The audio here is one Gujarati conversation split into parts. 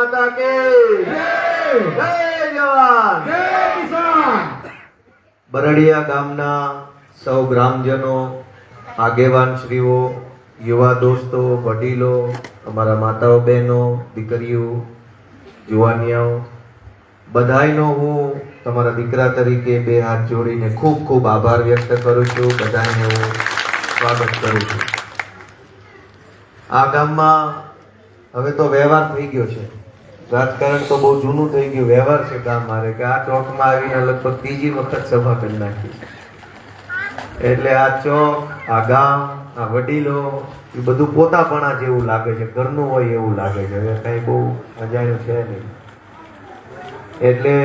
માતા કે જય જવાન જય કિસાન। બરડિયા ગામના સૌ ગ્રામજનો, આગેવાન શ્રીઓ, યુવા દોસ્તો, વડીલો, અમારા માતાઓ, બહેનો, દીકરીઓ, જુવાનિયાઓ, બધાયનો હું તમારા દીકરા તરીકે બે હાથ જોડીને ખૂબ ખૂબ આભાર વ્યક્ત કરું છું। બધાને હું સ્વાગત કરું છું। આ ગામમાં હવે તો વ્યવહાર થઈ ગયો છે, રાજકારણ તો બહુ જૂનું થઈ ગયું, વ્યવહાર છે ગામ મારે કે આ ચોકમાં આવીને લગભગ ત્રીજી વખત સભા કરી નાખી। એટલે આ ચોક, આ ગામ, આ વડીલો એ બધું પોતાપણા જેવું લાગે છે, ઘરનું હોય એવું લાગે છે, હવે કઈ બહુ અજાણ્યું છે નહીં। એટલે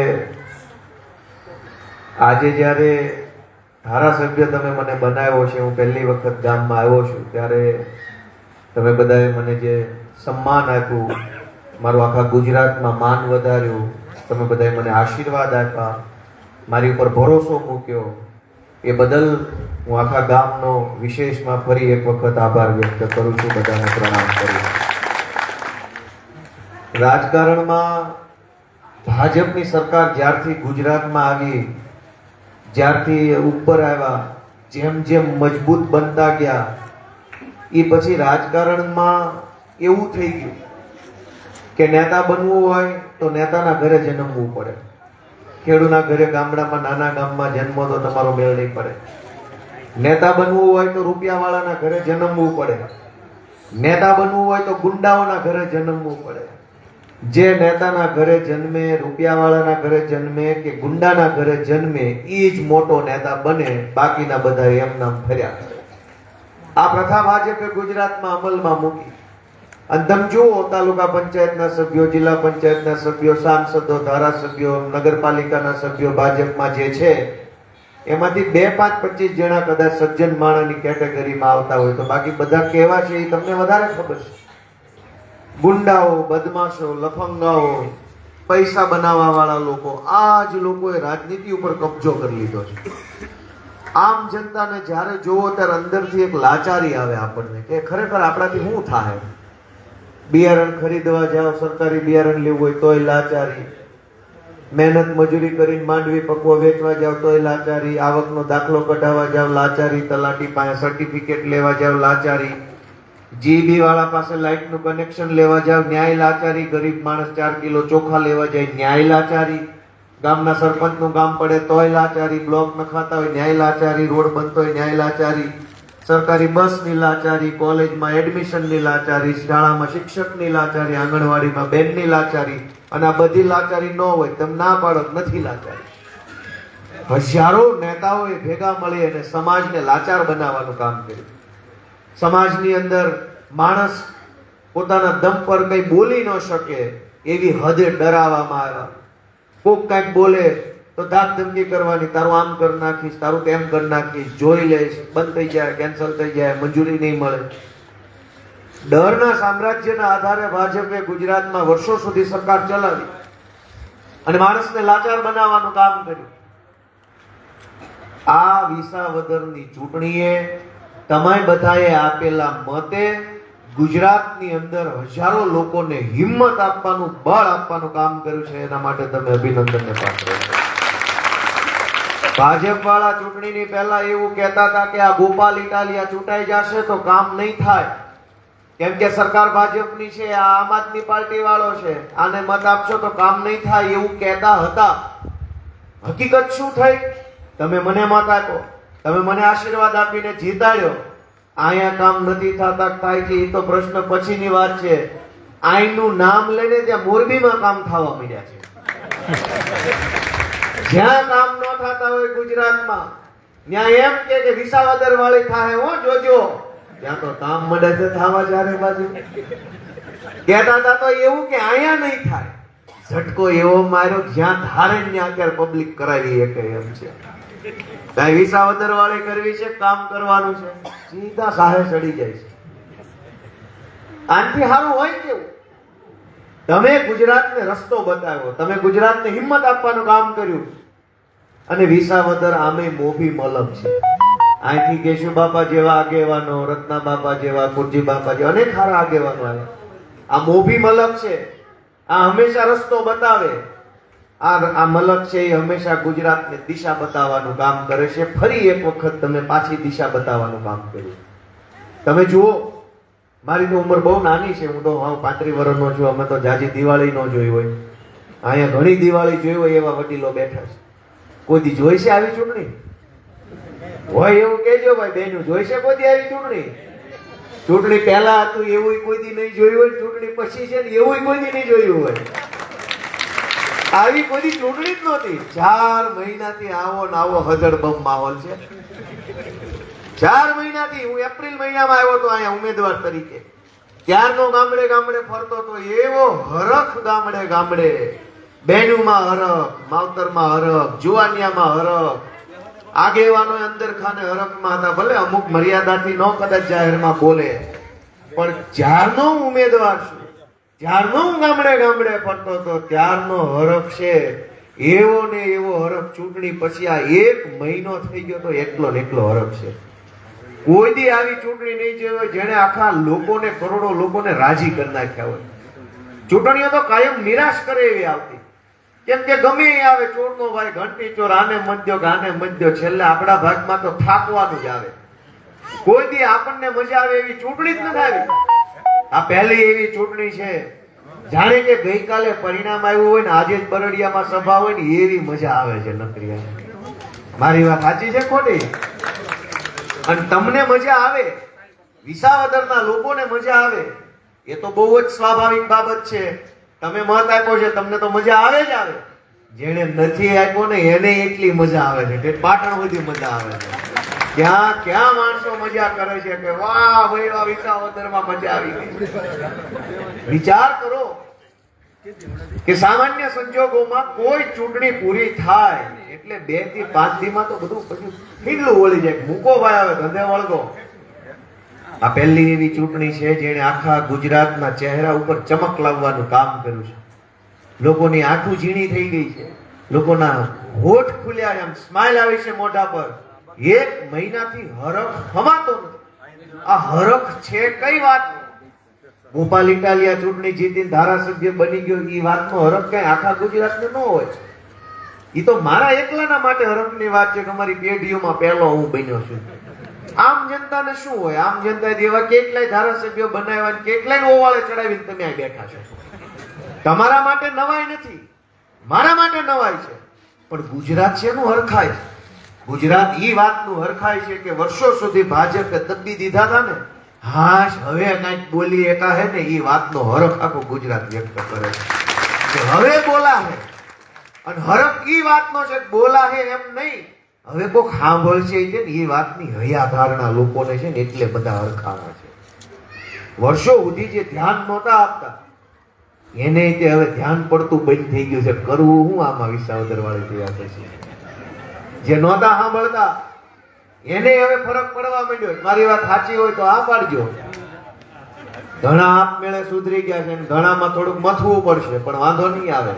આજે જ્યારે ધારાસભ્ય તમે મને બનાવ્યો છે, હું પહેલી વખત ગામમાં આવ્યો છું, ત્યારે તમે બધાએ મને જે સન્માન આપ્યું, મારું આખા ગુજરાતમાં માન વધાર્યું, તમે બધાએ મને આશીર્વાદ આપ્યા, મારી ઉપર ભરોસો મૂક્યો, એ બદલ હું આખા ગામનો વિશેષમાં ફરી એક વખત આભાર વ્યક્ત કરું છું, બધાને પ્રણામ કરું છું। રાજકારણમાં ભાજપની સરકાર જ્યારથી ગુજરાતમાં આવી, જ્યારથી ઉપર આવ્યા, જેમ જેમ મજબૂત બનતા ગયા, એ પછી રાજકારણમાં એવું થઈ ગયું કે નેતા બનવું હોય તો નેતાના ઘરે જન્મવું પડે। ખેડૂના ઘરે, ગામડામાં, નાના ગામમાં જન્મો તો તમારો મેળ નહીં પડે। નેતા બનવું હોય તો રૂપિયાવાળાના ઘરે જન્મવું પડે। નેતા બનવું હોય તો ગુંડાઓના ઘરે જન્મવું પડે। જે નેતાના ઘરે જન્મે, રૂપિયાવાળાના ઘરે જન્મે કે ગુંડાના ઘરે જન્મે, એ જ મોટો નેતા બને, બાકીના બધા એમ નામ ફર્યા કરે। આ પ્રથા ભાજપે ગુજરાતમાં અમલમાં મૂકી। અને તમે જુઓ, તાલુકા પંચાયતના સભ્યો, જિલ્લા પંચાયતના સભ્યો, સાંસદો, ધારાસભ્યો, નગરપાલિકાના સભ્યો ભાજપમાં જે છે, એમાંથી 2, 5, 25 જણા કદાચ સજ્જન માણસની કેટેગરીમાં આવતા હોય, તો બાકી બધા કેવા છે એ તમને વધારે ખબર છે। ગુંડાઓ, બદમાશો, લફંગાઓ, પૈસા બનાવવા વાળા લોકો, આ જ લોકોએ રાજનીતિ ઉપર કબજો કરી લીધો છે। આમ જનતાને જ્યારે જોવો ત્યારે અંદરથી એક લાચારી આવે આપણને કે ખરેખર આપણાથી શું થાય। બિયારણ ખરીદવા જાઓ, સરકારી બિયારણ લેવું હોય તોય લાચારી, મહેનત મજૂરી કરીને માંડવી પકવો વેચવા જાવ તોય લાચારી, આવકનો દાખલો કઢાવવા જાવ લાચારી, તલાટી પાસે સર્ટિફિકેટ લેવા જાવ લાચારી, જીબી વાળા પાસે લાઇટનું કનેક્શન લેવા જાવ ન્યાય લાચારી, ગરીબ માણસ 4 કિલો ચોખા લેવા જાય ન્યાય લાચારી, ગામના સરપંચનું કામ પડે તોય લાચારી, બ્લોક નખાતા હોય ન્યાય લાચારી, રોડ બનતો હોય ન્યાય લાચારી, સરકારી બસની લાચારી, કોલેજમાં એડમિશનની લાચારી, શાળામાં શિક્ષકની લાચારી, આંગણવાડીમાં બેનની લાચારી, અને આ બધી લાચારી ન હોય તમે ના પાડો નથી લાચારી। હજારો નેતાઓએ ભેગા મળી અને સમાજને લાચાર બનાવવાનું કામ કર્યું। સમાજની અંદર માણસ પોતાના દમ પર કઈ બોલી ન શકે એવી હદે ડરાવવામાં આવ્યા। કોક કઈક બોલે તો ધાક ધમકી કરવાની, તારું આમ કરી નાખીશ, તારું તેમ કરી નાખીશ, જોઈ લઈશ, બંધ થઈ જાય, કેન્સલ થઈ જાય, મંજૂરી નહીં મળે। ડરના સામ્રાજ્યના આધારે ભાજપે ગુજરાતમાં વર્ષો સુધી સરકાર ચલાવી અને માણસને લાચાર બનાવવાનું કામ કર્યું। આ વિસાવદરની ચૂંટણીએ તમે બધાએ આપેલા મતે ગુજરાતની અંદર હજારો લોકોને હિંમત આપવાનું, બળ આપવાનું કામ કર્યું છે, એના માટે તમે અભિનંદનને પાત્ર છો। ભાજપ વાળા ચૂંટણીની પહેલા એવું કહેતા હતા કે આ ગોપાલ ઇટાલિયા ચૂંટાઈ જશે તો કામ નહીં થાય, કેમ કે સરકાર ભાજપની છે, આ આમ આદમી પાર્ટી વાળો છે, આને મત આપશો તો કામ નહીં થાય એવું કહેતા હતા। હકીકત શું થઈ? તમે મને મત આપ્યો, તમે મને આશીર્વાદ આપીને જીતાડ્યો। અહીંયા કામ નથી થતા, થાય છે એ તો પ્રશ્ન પછીની વાત છે। આઈનું નામ લઈને ત્યાં મોરબીમાં કામ થવા માંડ્યા છે। જ્યાં કામ ન થતા હોય ગુજરાતમાં, ત્યાં એમ કે વિસાવદર વાળી થાય, હો જોજો, ત્યાં તો કામ મળે છે થવા ચારે બાજુ। કહેતા હતા તો એવું કે અહીંયા નહીં થાય, ઝટકો એવો માર્યો જ્યાં ધારે ત્યાં અત્યારે પબ્લિક કરાવી શકે એમ છે। કઈ વિસાવદર વાળી કરવી છે, કામ કરવાનું છે, સીધા સાહે ચડી જાય છે। આનથી સારું હોય કેવું? તમે ગુજરાતને રસ્તો બતાવ્યો, તમે ગુજરાતને હિંમત આપવાનું કામ કર્યું, અને વિસાવદર આમે મોભી મલમ છે। અહીંથી કેશુ બાપા જેવા આગેવાનો, રત્ના બાપા જેવા, કુરજી બાપા જેવા અનેક સારા આગેવાનો આવ્યા। આ મોભી મલક છે, આ હંમેશા રસ્તો બતાવે. આ મલક છે એ હંમેશા ગુજરાતને દિશા બતાવવાનું કામ કરે છે. ફરી એક વખત તમે પાછી દિશા બતાવવાનું કામ કર્યું. તમે જુઓ, મારી તો ઉંમર બહુ નાની છે, હું તો 35 વર્ષનો છું. અમે તો જાજી દિવાળી ન જોઈ હોય. અહીંયા ઘણી દિવાળી જોઈ હોય એવા વડીલો બેઠા છે. કોઈ દી જોઈ છે આવી ચૂંટણી? હોય એવું કેજો ભાઈ બેનું, જોઈ છે કોઈ દી આવી ચૂંટણી? ચૂંટણી પહેલા હતું એવું કોઈ દી નહીં જોયું હોય, ચૂંટણી પછી છે ને એવું કોઈ દી નહીં જોયું હોય. આવી કોઈ દી ચૂંટણી જ નહોતી. 4 મહિનાથી આવો ને આવો હજળબમ માહોલ છે. 4 મહિનાથી. હું એપ્રિલ મહિનામાં આવ્યો હતો અહીંયા ઉમેદવાર તરીકે. ત્યારનો ગામડે ગામડે ફરતો હતો. એવો હરખ ગામડે ગામડે, બેનુમાં હરખ, માવતરમાં હરખ, જુવાનિયામાં હરખ, આગેવાનો અંદર ખાને હરખમાં હતા. ભલે અમુક મર્યાદાથી ન કદાચ જાહેરમાં બોલે, પણ જ્યારનો હું ઉમેદવાર છું, જ્યારનો હું ગામડે ગામડે ફરતો હતો, ત્યારનો હરખ છે. એવો ને એવો હરખ ચૂંટણી પછી આ 1 મહિનો થઈ ગયો તો એકલો ને એકલો હરખ છે. કોઈ દી આવી ચૂંટણી નહીં જોઈ હોય જેને આખા લોકોને, કરોડો લોકોને રાજી કરી નાખ્યા હોય. ચૂંટણીઓ તો કાયમ નિરાશ કરે એવી આવતી. કેમ કે ગમે એ આવે, ચોરનો ભાઈ ઘંટી ચોર, આને મધ્યો કે આને મધ્યો, છેલ્લે આપણા ભાગમાં તો થાકવાનું જ આવે. કોઈ દી આપણને મજા આવે એવી ચૂંટણી જ નથી આવી. આ પહેલી એવી ચૂંટણી છે જાણે કે ગઈકાલે પરિણામ આવ્યું હોય ને આજે જ બરડિયામાં સભા હોય ને એવી મજા આવે છે નકરી. મારી વાત સાચી છે ખોટી? અને તમને મજા આવે, વિસાવદરના લોકોને મજા આવે, એ તો બહુ જ સ્વાભાવિક બાબત છે. તમે મત આપ્યો છે, તમને તો મજા આવે જ આવે. જેને નથી આપ્યો ને એને એટલી મજા આવે છે, પાટણ બધી મજા આવે છે. ક્યાં ક્યાં માણસો મજા કરે છે કે વાહ ભાઈ વાહ, વિસાવદરમાં મજા આવી ગઈ. વિચાર કરો કે સામાન્ય સંજોગોમાં કોઈ ચૂંટણી પૂરી થાય એટલે 2 થી 5 દીમાં તો બધું પછી ખીડલું વળી જાય. મૂકો ભાઈ આવે ધંધે વળગો. આ પહેલી એવી ચૂંટણી છે જેણે આખા ગુજરાતના ચહેરા ઉપર ચમક લાવવાનું કામ કર્યું છે. લોકોની આંખો ઝીણી થઈ ગઈ છે, લોકોના હોઠ ખુલ્યા, એમ સ્માઈલ આવી છે મોઢા પર. 1 મહિનાથી હરખ હમાતો નથી. આ હરખ છે કઈ વાત? ગોપાલ ઇટાલિયા ચૂંટણી જીતીને ધારાસભ્ય બની ગયો, એ વાતનો હરખ કઈ આખા ગુજરાતને ન હોય. એ તો મારા એકલાના માટે હરખની વાત છે કે અમારી પેઢીઓમાં પહેલો હું બન્યો છું. આમ જનતાને શું હોય? આમ જનતા એવા કેટલાય ધારાસભ્યો બનાવ્યા, કેટલાય ઓવાળે ચડાવીને તમે આ બેઠા છો. તમારા માટે નવાઈ નથી, મારા માટે નવાઈ છે. પણ ગુજરાત છે એનું હરખાય છે. ગુજરાત ઈ વાતનું હરખાય છે કે વર્ષો સુધી ભાજપે દબી દીધા હતા ને, હાશ હવે કઈક બોલી એકા હે ને, ઈ વાતનો હરખ આખું ગુજરાત વ્યક્ત કરે છે કે હવે બોલા હે. અને હરખ ઈ વાતનો છે બોલા હે એમ નહીં, હવે કોક સાંભળશે છે ને એ વાતની હૈયાધારણા લોકોને છે ને એટલે બધા હરખાવા છે. વર્ષો સુધી જે ધ્યાન નહોતા આપતા એને તે હવે ધ્યાન પડતું બંધ થઈ ગયું છે. કરવું હું આમાં વિસાવદર વાળી તૈયાર છે. જે નહોતા સાંભળતા એને હવે ફરક પડવા માંડ્યો. મારી વાત સાચી હોય તો આ પાડજો. ઘણા આપમેળે સુધરી ગયા છે, ઘણામાં થોડુંક મથવું પડશે, પણ વાંધો નહીં આવે.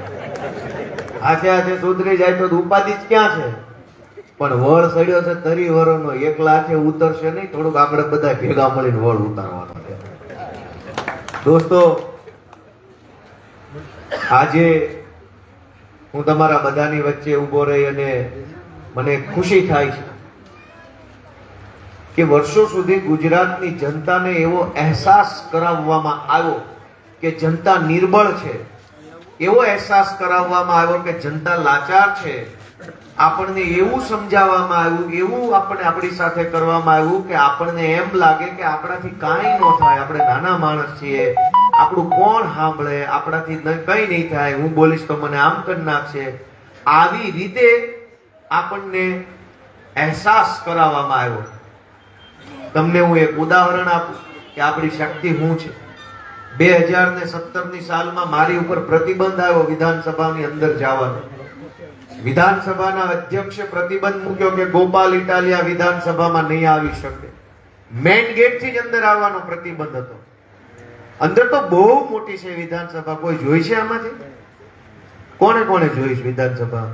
હાથે હાથે સુધરી જાય તો ઉપાધિ જ ક્યાં છે? પણ વળ સડ્યો છે તરી વરોનો, એકલા હાથે ઉતરશે નહીં. થોડુંક આપણે બધા ભેગા મળીને વળ ઉતારવાનો છે. દોસ્તો, આજે હું તમારા બધાની વચ્ચે ઉભો રહી અને મને ખુશી થાય છે કે વર્ષો સુધી ગુજરાતની જનતાને એવો અહેસાસ કરાવવામાં આવ્યો કે જનતા નિર્બળ છે, એવો અહેસાસ કરાવવામાં આવ્યો કે જનતા લાચાર છે. આપણને એવું સમજાવવામાં આવ્યું, એવું આપણે આપણી સાથે કરવામાં આવ્યું કે આપણને એમ લાગે કે આપણાથી કાંઈ ન થાય, આપણે નાના માણસ છીએ, આપણું કોણ સાંભળે, આપણાથી કઈ નહીં થાય, હું બોલીશ તો મને આમ કરી નાખશે. આવી રીતે આપણને અહેસાસ કરાવવામાં આવ્યો. તમને હું એક ઉદાહરણ આપું કે આપણી શક્તિ શું છે. 2017ની સાલમાં મારી ઉપર પ્રતિબંધ આવ્યો વિધાનસભાની અંદર જવાનો. વિધાનસભાના અધ્યક્ષે પ્રતિબંધ મૂક્યો કે ગોપાલ ઇટાલિયા વિધાનસભામાં નહીં આવી શકે. મેઇન ગેટ થી જ અંદર આવવાનો પ્રતિબંધ હતો. અંદર તો બહુ મોટી છે વિધાનસભા. કોઈ જોઈ છે આમાંથી? કોને કોને જોઈ છે વિધાનસભા?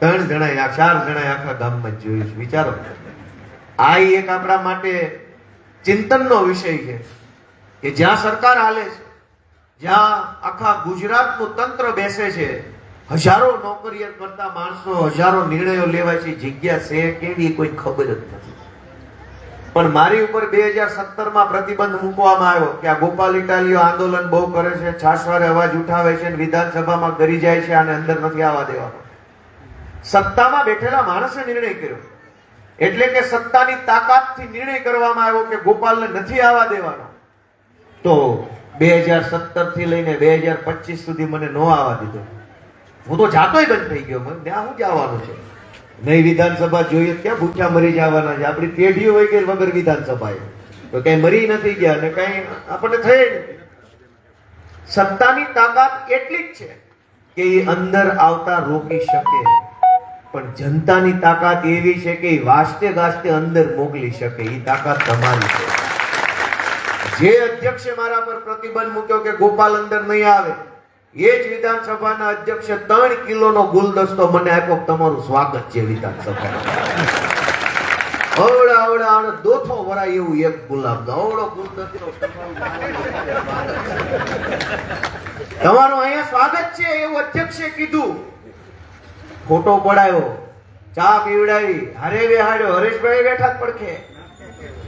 3 જણા, 4 જણા આખા ગામમાં જ જોયું છે. વિચારો, આ એક આપણા માટે ચિંતનનો વિષય છે કે જ્યાં સરકાર હાલે છે, જ્યાં આખા ગુજરાતનું તંત્ર બેસે છે, હજારો નોકરીઓ કરતા માણસો, હજારો નિર્ણયો લેવાય છે, જગ્યા છે કેવી કોઈ ખબર જ નથી. પણ મારી ઉપર 2017માં પ્રતિબંધ મૂકવામાં આવ્યો કે આ ગોપાલ ઇટાલિયો આંદોલન બહુ કરે છે, છાસવારે અવાજ ઉઠાવે છે, વિધાનસભામાં કરી જાય છે, આને અંદર નથી આવવા દેવાનો. સત્તામાં બેઠેલા માણસે નિર્ણય કર્યો, એટલે કે સત્તાની તાકાતથી નિર્ણય કરવામાં આવ્યો કે ગોપાલને નથી આવવા દેવાનો. તો 2017 થી લઈને 2025 સુધી મને ન આવવા દીધો. હું તો જાતોય બંધ થઈ ગયો. મને ત્યાં શું જવાનું છે? નહીં વિધાનસભા જોઈએ ક્યાં ભૂખ્યા મરી જવાના છે? આપણી પેઢીઓ હોય કે વગર વિધાનસભાએ તો કઈ મરી નથી ગયા અને કઈ આપણને થઈ નથી. સત્તાની તાકાત એટલી જ છે કે એ અંદર આવતા રોકી શકે, પણ જનતાની તાકાત એવી છે કે એ વાસ્તે ગાસ્તે અંદર મોકલી શકે. એ તાકાત તમારી છે. જે અધ્યક્ષે મારા પર પ્રતિબંધ મૂક્યો કે ગોપાલ અંદર નહીં આવે, એ જ વિધાનસભાના અધ્યક્ષે 3 કિલોનો ગુલદસ્તો મને આપ્યો. તમારું સ્વાગત છે વિધાનસભામાં. અવડા દોથો વરાય એવું એક ગુલાબ, અવડો ગુલદસ્તો તમારું અહીંયા સ્વાગત છે એવું અધ્યક્ષે કીધું. ફોટો પડાયો, ચા પીવડાવી, હારે બેહાડ્યો, હરેશભાઈ બેઠા પડખે,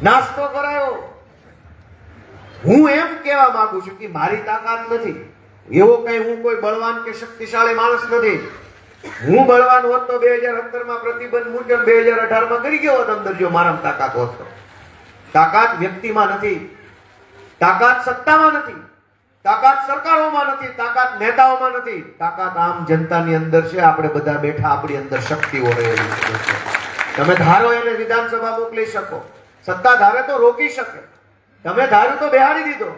નાસ્તો કરાયો. હું એમ કહેવા માંગુ છું કે મારી તાકાત નથી. એવો કઈ હું કોઈ બળવાન કે શક્તિશાળી માણસ નથી. હું બળવાન હોત તો 2017માં પ્રતિબંધ મૂક્યો, 2018માં કરી ગયો હોત અંદર જો મારામાં તાકાત હોત તો. તાકાત વ્યક્તિમાં નથી, તાકાત સત્તામાં નથી, તાકાત સરકારોમાં નથી, તાકાત નેતાઓમાં નથી. તાકાત આમ જનતાની અંદર છે. આપણે બધા બેઠા, આપણી અંદર શક્તિઓ રહેલી છે. તમે ધારો એને વિધાનસભા મોકલી શકો, સત્તા ધારે તો રોકી શકે. તમે ધાર્યું તો બેહાડી દીધો.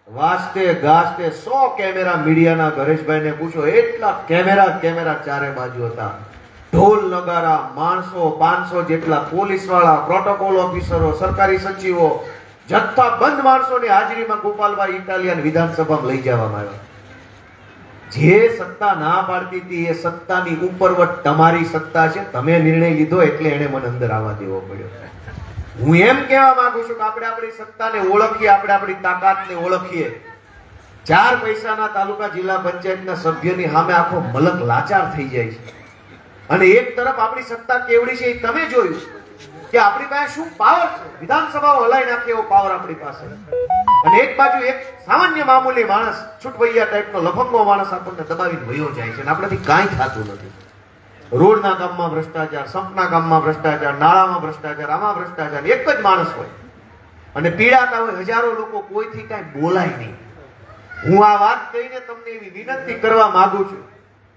વાસ્તે ગાસ્તે 100 કેમેરા મીડિયાના હરેશભાઈને પૂછો, એટલા કેમેરા ચારે બાજુ હતા. ઢોલ નગારા, માણસો 500 જેટલા, પોલીસ વાળા, પ્રોટોકોલ ઓફિસરો, સરકારી સચિવો, જથ્થાબંધ માણસોની હાજરીમાં ગોપાલભાઈ ઇટાલિયાને વિધાનસભામાં લઈ જવામાં આવ્યા. જે સત્તા ના પાડતી હતી એ સત્તાની ઉપરવટ તમારી સત્તા છે. તમે નિર્ણય લીધો એટલે એને મને અંદર આવવા દેવો પડ્યો. હું એમ કહેવા માંગુ છું કે આપણે આપણી સત્તાને ઓળખીએ, આપણે આપણી તાકાતને ઓળખીએ. 4 પૈસાના તાલુકા જિલ્લા પંચાયતના સભ્યની સામે આખો મલક લાચાર થઈ જાય છે. અને એક તરફ આપણી સત્તા કેવડી છે એ તમે જોયું કે આપણી પાસે શું પાવર છે. વિધાનસભાઓ હલાઈ નાખે એવો પાવર આપણી પાસે. અને એક બાજુ એક સામાન્ય મામૂલી માણસ, છૂટવૈયા ટાઈપનો લફંગો માણસ આપણને દબાવીને વયો જાય છે અને આપણાથી કાંઈ થતું નથી. રોડના કામમાં ભ્રષ્ટાચાર, સંપના કામમાં ભ્રષ્ટાચાર, નાળામાં ભ્રષ્ટાચાર, આમાં ભ્રષ્ટાચાર. એક જ માણસ હોય અને પીડાતા હોય હજારો લોકો, કોઈથી કાંઈ બોલાય નહીં. હું આ વાત કહીને તમને એવી વિનંતી કરવા માંગુ છું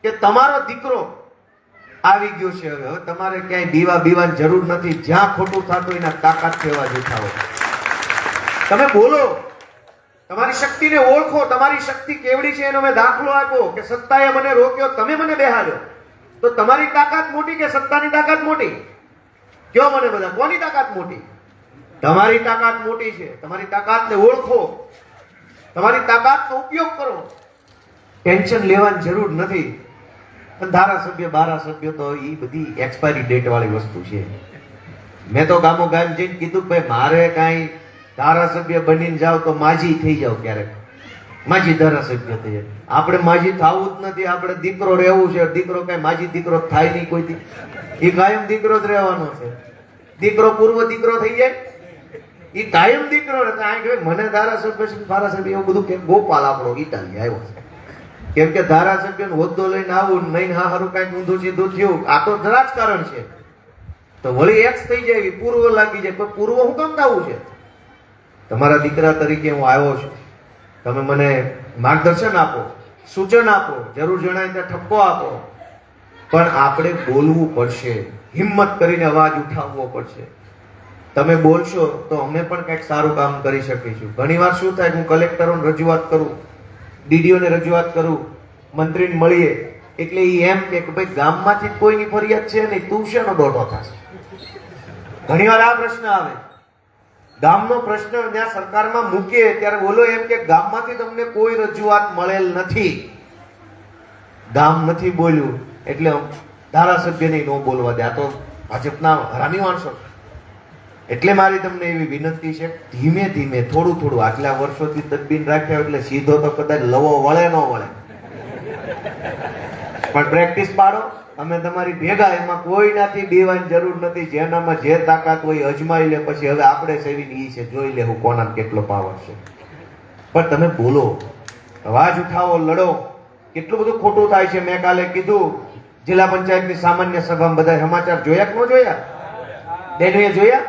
કે તમારો દીકરો આવી ગયો છે. હવે તમારે ક્યાંય બીવાની જરૂર નથી. જ્યાં ખોટું થતું એના તાકાત સેવા જુઠાવો. તમે બોલો, તમારી શક્તિને ઓળખો. તમારી શક્તિ કેવડી છે એનો મેં દાખલો આપ્યો કે સત્તાએ મને રોક્યો, તમે મને બેહાડ્યો. તો તમારી તાકાત મોટી કે સત્તાની તાકાત મોટી? કયો મને બધા, કોની તાકાત મોટી? તમારી તાકાત મોટી છે. તમારી તાકાતને ઓળખો, તમારી તાકાતનો ઉપયોગ કરો. ટેન્શન લેવાની જરૂર નથી. પણ ધારાસભ્ય બારાસભ્ય તો એ બધી એક્સપાયરી ડેટ વાળી વસ્તુ છે. મેં તો ગામો ગામ જઈને કીધું કે ભાઈ મારે કાંઈ ધારાસભ્ય બનીને જાવ તો માજી થઈ જાવ. ક્યારેક માજી ધારાસભ્ય થઈ જાય. આપણે માજી થવું જ નથી. આપણે દીકરો રહેવું છે. દીકરો કઈ માજી દીકરો થાય નહીં કોઈથી. એ કાયમ દીકરો જ રહેવાનો છે. દીકરો પૂર્વ દીકરો થઈ જાય, એ કાયમ દીકરો રહે. મને ધારાસભ્ય એવું બધું કે ગોપાલ આપણો ઇટાલી આવ્યો છે. કેમ કે ધારાસભ્ય હોદ્દો લઈને આવું નહીં, હા હારું કઈક ઊંધું સીધું થયું, આ તો રાજકારણ છે. તો વળી એક્સ થઈ જાય, પૂર્વ લાગી જાય. પણ પૂર્વ હું કામ થવું છે? તમારા દીકરા તરીકે હું આવ્યો છું. તમે મને માર્ગદર્શન આપો, સૂચન આપો, જરૂર જણાય ત્યાં ઠપકો આપો. પણ આપણે બોલવું પડશે, હિંમત કરીને અવાજ ઉઠાવવો પડશે. તમે બોલશો તો અમે પણ કંઈક સારું કામ કરી શકીશું. ઘણી વાર શું થાય, હું કલેક્ટરોને રજૂઆત કરું, ડીડીઓને રજૂઆત કરું, મંત્રીને મળીએ એટલે એ એમ કે ભાઈ ગામમાંથી કોઈની ફરિયાદ છે નહીં, તું શેનો દોઢો થશે? ઘણી વાર આ પ્રશ્ન આવે. ગામનો પ્રશ્ન જ્યાં સરકારમાં મૂકીએ ત્યારે બોલો એમ કે ગામમાંથી તમને કોઈ રજૂઆત મળેલ નથી. ગામ નથી બોલ્યું એટલે ધારાસભ્યને ન બોલવા દે. આ તો ભાજપના હરામી માણસો. એટલે મારી તમને એવી વિનંતી છે, ધીમે ધીમે થોડું થોડું, આટલા વર્ષોથી તદબીન રાખ્યા એટલે સીધો તો કદાચ લવો વળે ન વળે, પણ પ્રેક્ટિસ પાડો. અમે તમારી ભેગા, એમાં કોઈનાથી બીવાની જરૂર નથી. જેનામાં જે તાકાત હોય અજમાઈ લે, પછી હવે આપણે સેવી ઈ છે, જોઈ લેવું કોના કેટલો પાવર છે. પણ તમે બોલો, અવાજ ઉઠાવો, લડો. કેટલું બધું ખોટું થાય છે. મેં કાલે કીધું, જિલ્લા પંચાયતની સામાન્ય સભામાં બધા સમાચાર જોયા કે ન જોયા? બેનીએ જોયા?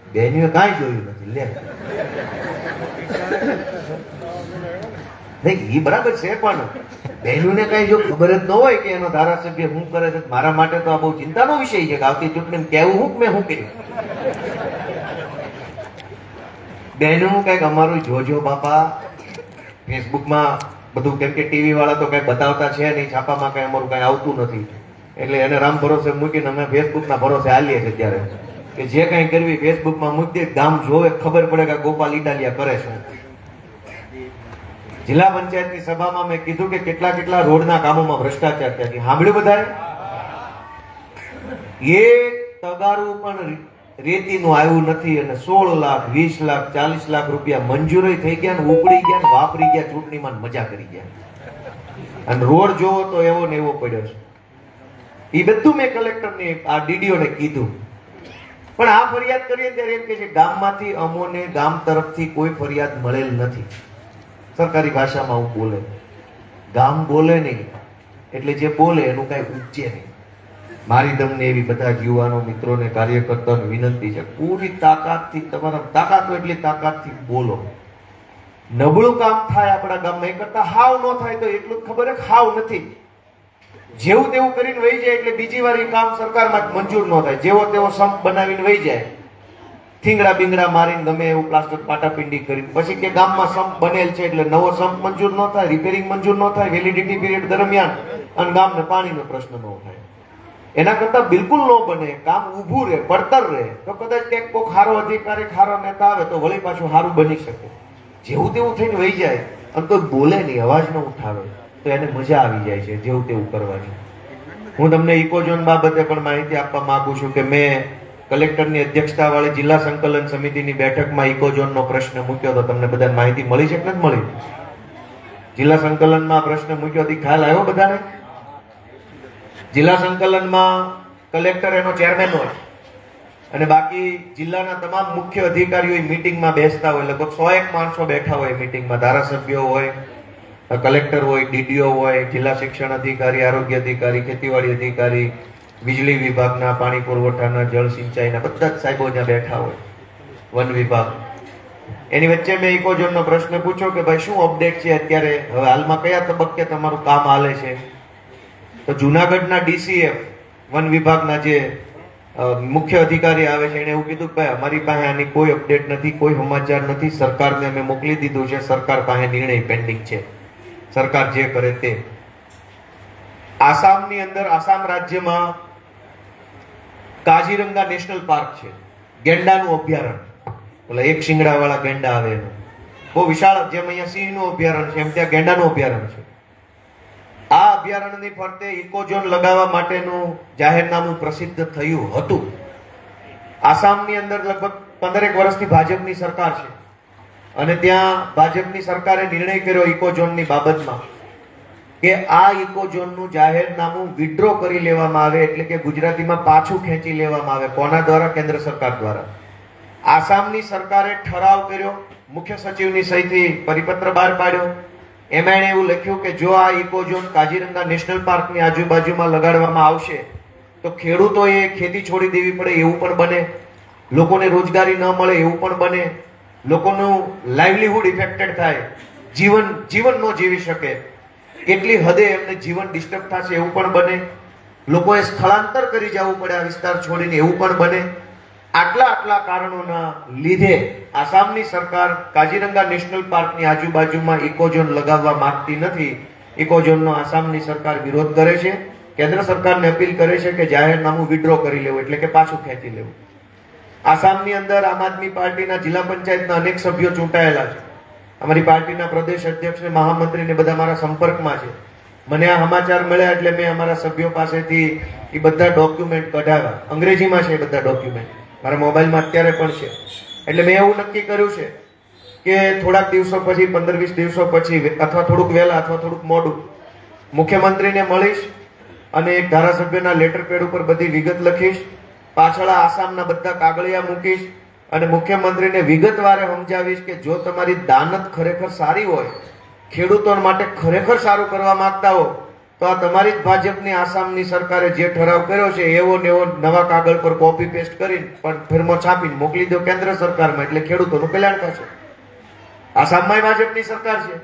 બેનીએ કાંઈ જોયું નથી. લે નહીં, એ બરાબર છે, પણ બહેનોને કઈ જો ખબર જ ન હોય કે એનો ધારાસભ્ય શું કરે છે, મારા માટે તો આ બહુ ચિંતાનો વિષય છે કે આવતી ચૂંટણી કેવું હું મેં શું કર્યું. બહેનો કઈક અમારું જોજો બાપા. ફેસબુકમાં બધું, કેમ કે ટીવી વાળા તો કઈ બતાવતા છે નહીં, છાપામાં કઈ અમારું કઈ આવતું નથી, એટલે એને રામ ભરોસે મૂકીને અમે ફેસબુકના ભરોસે હાલીએ છીએ. ત્યારે કે જે કઈ કરવી ફેસબુકમાં મૂકી દે, ગામ જોવે, ખબર પડે કે ગોપાલ ઇટાલિયા કરે છે. જિલ્લા પંચાયતની સભામાં મેં કીધું કે કેટલા રોડના કામોમાં ભ્રષ્ટાચાર થયા. સાંભળ્યું બધાએ? એક તગારું પણ રેતીનું આવ્યું નથી, અને 16 લાખ 20 લાખ 40 લાખ રૂપિયા મંજૂરી થઈ ગયા, ને ઉપડી ગયા, ને વાપરી ગયા, ચૂંટણીમાં મજા કરી ગયા. અને રોડ જોવો તો એવો ને એવો પડ્યો છે. એ બધું મેં કલેક્ટરને, આ ડીડીઓને કીધું. પણ આ ફરિયાદ કરીએ ત્યારે એમ કે છે ગામમાંથી અમોને ગામ તરફથી કોઈ ફરિયાદ મળેલ નથી. સરકારી ભાષામાં હું બોલે, ગામ બોલે નહીં એટલે જે બોલે એનું કઈ ઉપજે નહીં. મારી તમને એવી બધા યુવાનો મિત્રોને, કાર્યકર્તાઓને વિનંતી છે, પૂરી તાકાતથી, તમારા તાકાત હોય એટલી તાકાતથી બોલો. નબળું કામ થાય આપણા ગામમાં એ કરતા હાવ ન થાય તો એટલું ખબર છે, હાવ નથી. જેવું તેવું કરીને વહી જાય એટલે બીજી વાર એ કામ સરકારમાં મંજૂર ન થાય. જેવો તેવો સંપ બનાવીને વહી જાય, થીંગડા બીંગડા મારીને ગમે એવું પ્લાસ્ટર પાટાપિંડી કરી, પછી કે ગામમાં સંપ બનેલ છે એટલે નવો સંપ મંજૂર ન થાય, રિપેરિંગ મંજૂર ન થાય વેલિડિટી પીરિયડ દરમિયાન, અને ગામને પાણીનો પ્રશ્ન ન થાય. એના કરતા બિલકુલ ન બને, કામ ઊભું રહે, પડતર રહે, તો કદાચ ક્યાંક કોઈક સારો અધિકારી, સારો નેતા આવે તો વળી પાછું સારું બની શકે. જેવું તેવું થઈને વહી જાય અને તો બોલે નહીં, અવાજ ન ઉઠાવે, તો એને મજા આવી જાય છે જેવું તેવું કરવાની. હું તમને ઇકોઝોન બાબતે પણ માહિતી આપવા માંગુ છું કે મેં કલેક્ટરની અધ્યક્ષતા વાળી જિલ્લા સંકલન સમિતિની બેઠકમાં ઇકોઝોનનો પ્રશ્ન મૂક્યો હતો. તમને બધાને માહિતી મળી છે કે નથી મળી? જિલ્લા સંકલનમાં પ્રશ્ન મૂક્યો હતો, ખ્યાલ આવ્યો બધાને? જિલ્લા સંકલનમાં કલેક્ટર એનો ચેરમેન હોય, અને બાકી જિલ્લાના તમામ મુખ્ય અધિકારીઓ મીટિંગમાં બેસતા હોય. લગભગ 101 માણસો બેઠા હોય મીટિંગમાં. ધારાસભ્યો હોય, કલેક્ટર હોય, ડીડીઓ હોય, જિલ્લા શિક્ષણ અધિકારી, આરોગ્ય અધિકારી, ખેતીવાડી અધિકારી, વીજળી વિભાગના, પાણી પુરવઠાના, જળ સિંચાઈના બધા જ સાહેબો ત્યાં બેઠા હોય, વન વિભાગ. એની વચ્ચે મેં ઇકોઝોનનો પ્રશ્ન પૂછ્યો કે ભાઈ શું અપડેટ છે અત્યારે, હવે હાલમાં કયા તબક્કે તમારું કામ હાલે છે? તો જુનાગઢના ડીસીએફ, વન વિભાગના જે મુખ્ય અધિકારી આવે છે, એને એવું કીધું કે ભાઈ અમારી પાસે આની કોઈ અપડેટ નથી, કોઈ સમાચાર નથી, સરકારને અમે મોકલી દીધું છે, સરકાર પાસે નિર્ણય પેન્ડિંગ છે, સરકાર જે કરે તે. આસામની અંદર, આસામ રાજ્યમાં કાજીરંગા નેશનલ પાર્ક છે, ગેંડાનું અભયારણ્ય. એટલે એક શિંગડા વાળા ગેંડા આવે એનું, બહુ વિશાળ, જેમ અહીંયા સિંહનું અભયારણ્ય છે એમ ત્યાં ગેંડાનું અભયારણ્ય છે. આ અભયારણ્યની ફરતે ઇકોઝોન લગાવવા માટેનું જાહેરનામું પ્રસિદ્ધ થયું હતું. આસામની અંદર લગભગ 15 વર્ષથી ભાજપની સરકાર છે, અને ત્યાં ભાજપની સરકારે નિર્ણય કર્યો ઇકોઝોનની બાબતમાં કે આ ઇકોઝોનનું જાહેરનામું વિડ્રો કરી લેવામાં આવે, એટલે કે ગુજરાતીમાં પાછું ખેંચી લેવામાં આવે. કોના દ્વારા? કેન્દ્ર સરકાર દ્વારા. આસામની સરકારે ઠરાવ કર્યો, મુખ્ય સચિવની સહીથી પરિપત્ર બહાર પાડ્યો. એમાં એણે એવું લખ્યું કે જો આ ઇકોઝોન કાજીરંગા નેશનલ પાર્કની આજુબાજુમાં લગાડવામાં આવશે તો ખેડૂતોએ ખેતી છોડી દેવી પડે એવું પણ બને, લોકોને રોજગારી ન મળે એવું પણ બને, લોકોનું લાઇવલીહુડ ઇફેક્ટેડ થાય, જીવન ન જીવી શકે, કેટલી હદે એમને જીવન ડિસ્ટર્બ થશે એવું પણ બને, લોકોએ સ્થળાંતર કરી જવું પડે આ વિસ્તાર છોડીને એવું પણ બને. આટલા કારણોના લીધે આસામની સરકાર કાજીરંગા નેશનલ પાર્કની આજુબાજુમાં ઇકોઝોન લગાવવા માંગતી નથી. ઇકોઝોનનો આસામની સરકાર વિરોધ કરે છે, કેન્દ્ર સરકારને અપીલ કરે છે કે જાહેરનામું વિડ્રો કરી લેવું, એટલે કે પાછું ખેંચી લેવું. આસામની અંદર આમ આદમી પાર્ટીના જિલ્લા પંચાયતના અનેક સભ્યો ચૂંટાયેલા છે. અમારી પાર્ટીના પ્રદેશ અધ્યક્ષ ને મહામંત્રી ને બધા મારા સંપર્કમાં છે. મને આ સમાચાર મળ્યા એટલે મેં અમારા સભ્યો પાસેથી એ બધા ડોક્યુમેન્ટ કઢાવ્યા. અંગ્રેજીમાં છે બધા ડોક્યુમેન્ટ. મારા મોબાઈલમાં અત્યારે પણ છે. એટલે મેં એવું નક્કી કર્યું છે કે થોડાક દિવસો પછી 15-20 દિવસો પછી અથવા થોડુંક વહેલા અથવા થોડુંક મોડું મુખ્યમંત્રીને મળીશ અને એક ધારાસભ્યના લેટર પેડ ઉપર બધી વિગત લખીશ, પાછળ આસામના બધા કાગળિયા મૂકીશ અને મુખ્યમંત્રીને વિગતવારે સમજાવીશ કે જો તમારી દાનત ખરેખર સારી હોય, ખેડૂતો માટે ખરેખર સારું કરવા માંગતા હો, તો આ તમારી જ ભાજપની આસામની સરકારે જે ઠરાવ કર્યો છે એવો ને એવો નવા કાગળ પર કોપી પેસ્ટ કરીને પણ ફિલ્મો છાપીને મોકલી દો કેન્દ્ર સરકારમાં, એટલે ખેડૂતોનું કલ્યાણ થશે. આસામમાં ભાજપની સરકાર છે,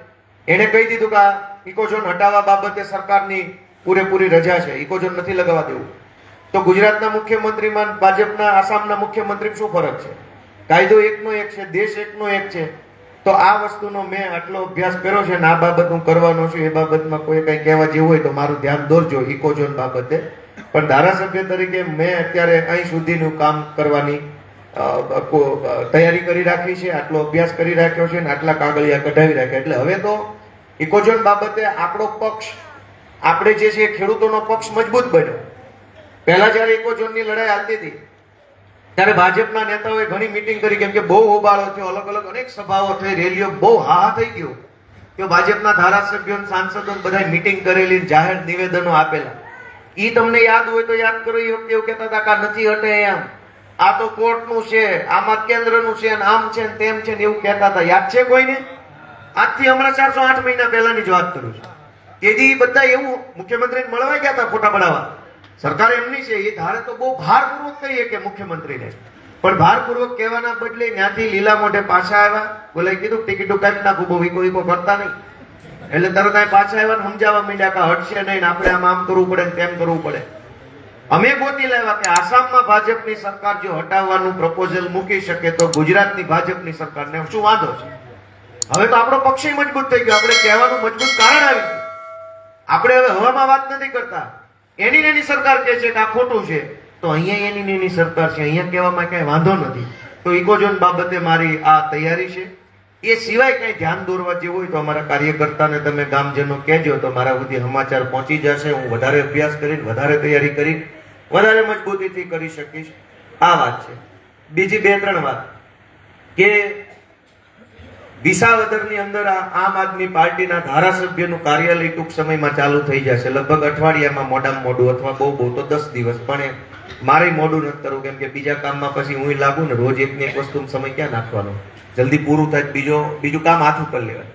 એને કહી દીધું કે આ ઇકોઝોન હટાવવા બાબતે સરકારની પૂરેપૂરી રજા છે, ઇકોઝોન નથી લગાવવા દેવું. તો ગુજરાતના મુખ્યમંત્રીમાં ભાજપના આસામના મુખ્યમંત્રી શું ફરક છે? કાયદો એકનો એક છે, દેશ એકનો એક છે. તો આ વસ્તુનો મેં આટલો અભ્યાસ કર્યો છે ને આ બાબત હું કરવાનો છું. એ બાબતમાં કોઈ કઈ કહેવા જેવું હોય તો મારું ધ્યાન દોરજો ઇકોઝોન બાબતે. પણ ધારાસભ્ય તરીકે મેં અત્યારે અહીં સુધીનું કામ કરવાની તૈયારી કરી રાખી છે, આટલો અભ્યાસ કરી રાખ્યો છે ને આટલા કાગળિયા કઢાવી રાખ્યા. એટલે હવે તો ઇકોઝોન બાબતે આપણો પક્ષ, આપણે જે છે ખેડૂતોનો પક્ષ મજબૂત બન્યો. પહેલા જયારે ઇકોઝોનની લડાઈ હાલતી હતી ત્યારે ભાજપના નેતાઓએ ઘણી મિટિંગ કરી, કેમ કે બહુ હોબાળો થયો, અલગ અલગ અનેક સભાઓ થઈ, રેલીઓ, બહુ હા થઈ ગયું કે ભાજપના ધારાસભ્યો સાંસદો બધા મિટિંગ કરેલી, જાહેર નિવેદનો આપેલા. ઈ તમને યાદ હોય તો યાદ કરો. એ વખતે એવું કહેતા હતા કે નથી હટે એમ, આ તો કોર્ટનું છે, આમાં કેન્દ્રનું છે, આમ છે તેમ છે એવું કહેતા હતા. યાદ છે કોઈને? આજથી હમણાં 408 મહિના પહેલાની જ વાત કરું છું. તેથી બધા એવું મુખ્યમંત્રીને મળવા ગયા હતા ફોટા પડાવવા. સરકાર એમની છે, એ ધારે તો બહુ ભારપૂર્વક કહીએ કે મુખ્યમંત્રીને, પણ ભારપૂર્વક કહેવાના બદલે ત્યાંથી લીલા મોઢે પાછા આવ્યા. બોલે કીધું ટિકિટો કાઢી નાખું, બહુ વીકો કરતા નહીં. એટલે તરત અહીં પાછા આવ્યા ને સમજાવવા માંડ્યા કે હટશે નહીં, આપણે આમ કરવું પડે ને તેમ કરવું પડે. અમે ગોતી લાવ્યા કે આસામમાં ભાજપની સરકાર જો હટાવવાનું પ્રપોઝલ મૂકી શકે તો ગુજરાતની ભાજપની સરકારને શું વાંધો છે? હવે તો આપણો પક્ષ મજબૂત થઈ ગયો, આપણે કહેવાનું મજબૂત કારણ આવી ગયું. આપણે હવે હવામાં વાત નથી કરતા. એની સરકાર કહે છે કે આ ખોટું છે, તો અહીંયા એની સરકાર છે, અહીંયા કહેવામાં કઈ વાંધો નથી. તો ઇકોઝોન બાબતે મારી આ તૈયારી છે. એ સિવાય કઈ ધ્યાન દોરવા જેવું હોય તો અમારા કાર્યકર્તાને તમે ગામજનો કહેજો, તો મારા સુધી સમાચાર પહોંચી જશે. હું વધારે અભ્યાસ કરીને, વધારે તૈયારી કરી, વધારે મજબૂતીથી કરી શકીશ. આ વાત છે. બીજી 2-3 વાત કે વિસાવદરની અંદર આમ આદમી પાર્ટીના ધારાસભ્યનું કાર્યાલય ટૂંક સમયમાં ચાલુ થઈ જશે, લગભગ અઠવાડિયામાં મોડામાં મોડું, અથવા બહુ તો 10 દિવસ. પણ મારે મોડું નથી કરવું, કેમ કે બીજા કામમાં પછી હું લાગુ ને, રોજ એકની એક વસ્તુ સમય ક્યાં નાખવાનો, જલ્દી પૂરું થાય બીજું કામ હાથું કરી લેવાનું.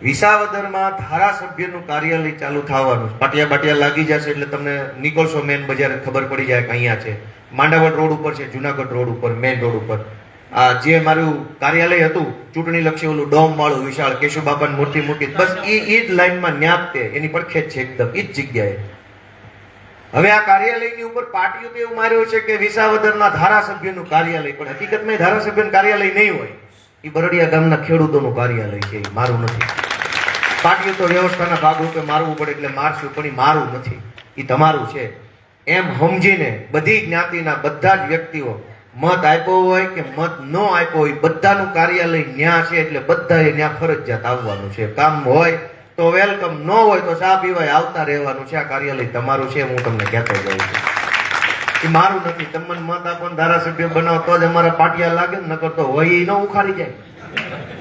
વિસાવદરમાં ધારાસભ્યનું કાર્યાલય ચાલુ થવાનું, પાટિયા લાગી જશે એટલે તમને નીકળશો મેન બજારે ખબર પડી જાય કે અહીંયા છે. માંડાવડ રોડ ઉપર છે, જુનાગઢ રોડ ઉપર, મેન રોડ ઉપર. આ જે મારું કાર્યાલય હતું ચૂંટણી લક્ષી, ઓલું ડોમ વાળું વિશાળ, કેશુબાપાની મૂર્તિ મૂકી, બસ એ જ લાઈનમાં ન્યાપતે એની પડખે જ છે, એકદમ એ જ જગ્યાએ. હવે આ કાર્યાલયની ઉપર પાટિયું તો એવું માર્યું છે કે વિસાવદરના ધારાસભ્યનું કાર્યાલય, પણ હકીકતમાં ધારાસભ્યનું કાર્યાલય નહીં હોય, એ બરડિયા ગામના ખેડૂતોનું કાર્યાલય છે, એ મારું નથી. પાટિયું તો વ્યવસ્થાના ભાગરૂપે મારવું પડે એટલે મારશું, પણ એ મારું નથી, એ તમારું છે. એમ સમજીને બધી જ્ઞાતિના બધા જ વ્યક્તિઓ મત આપ્યો હોય કે મત ન આપ્યો હોય, બધાનું કાર્યાલય ન્યા છે, એટલે બધાએ ન્યા ફરજિયાત આવવાનું છે. કામ હોય તો વેલકમ, ન હોય તો ચા પીવાય આવતા રહેવાનું છે. આ કાર્યાલય તમારું છે, હું તમને કહેતો જાઉં છું. એ મારું નથી. તમને મત આપો ને ધારાસભ્ય બનાવો તો જ અમારા પાટિયા લાગે ને, નકર તો હોય એ ન ઉખાડી જાય,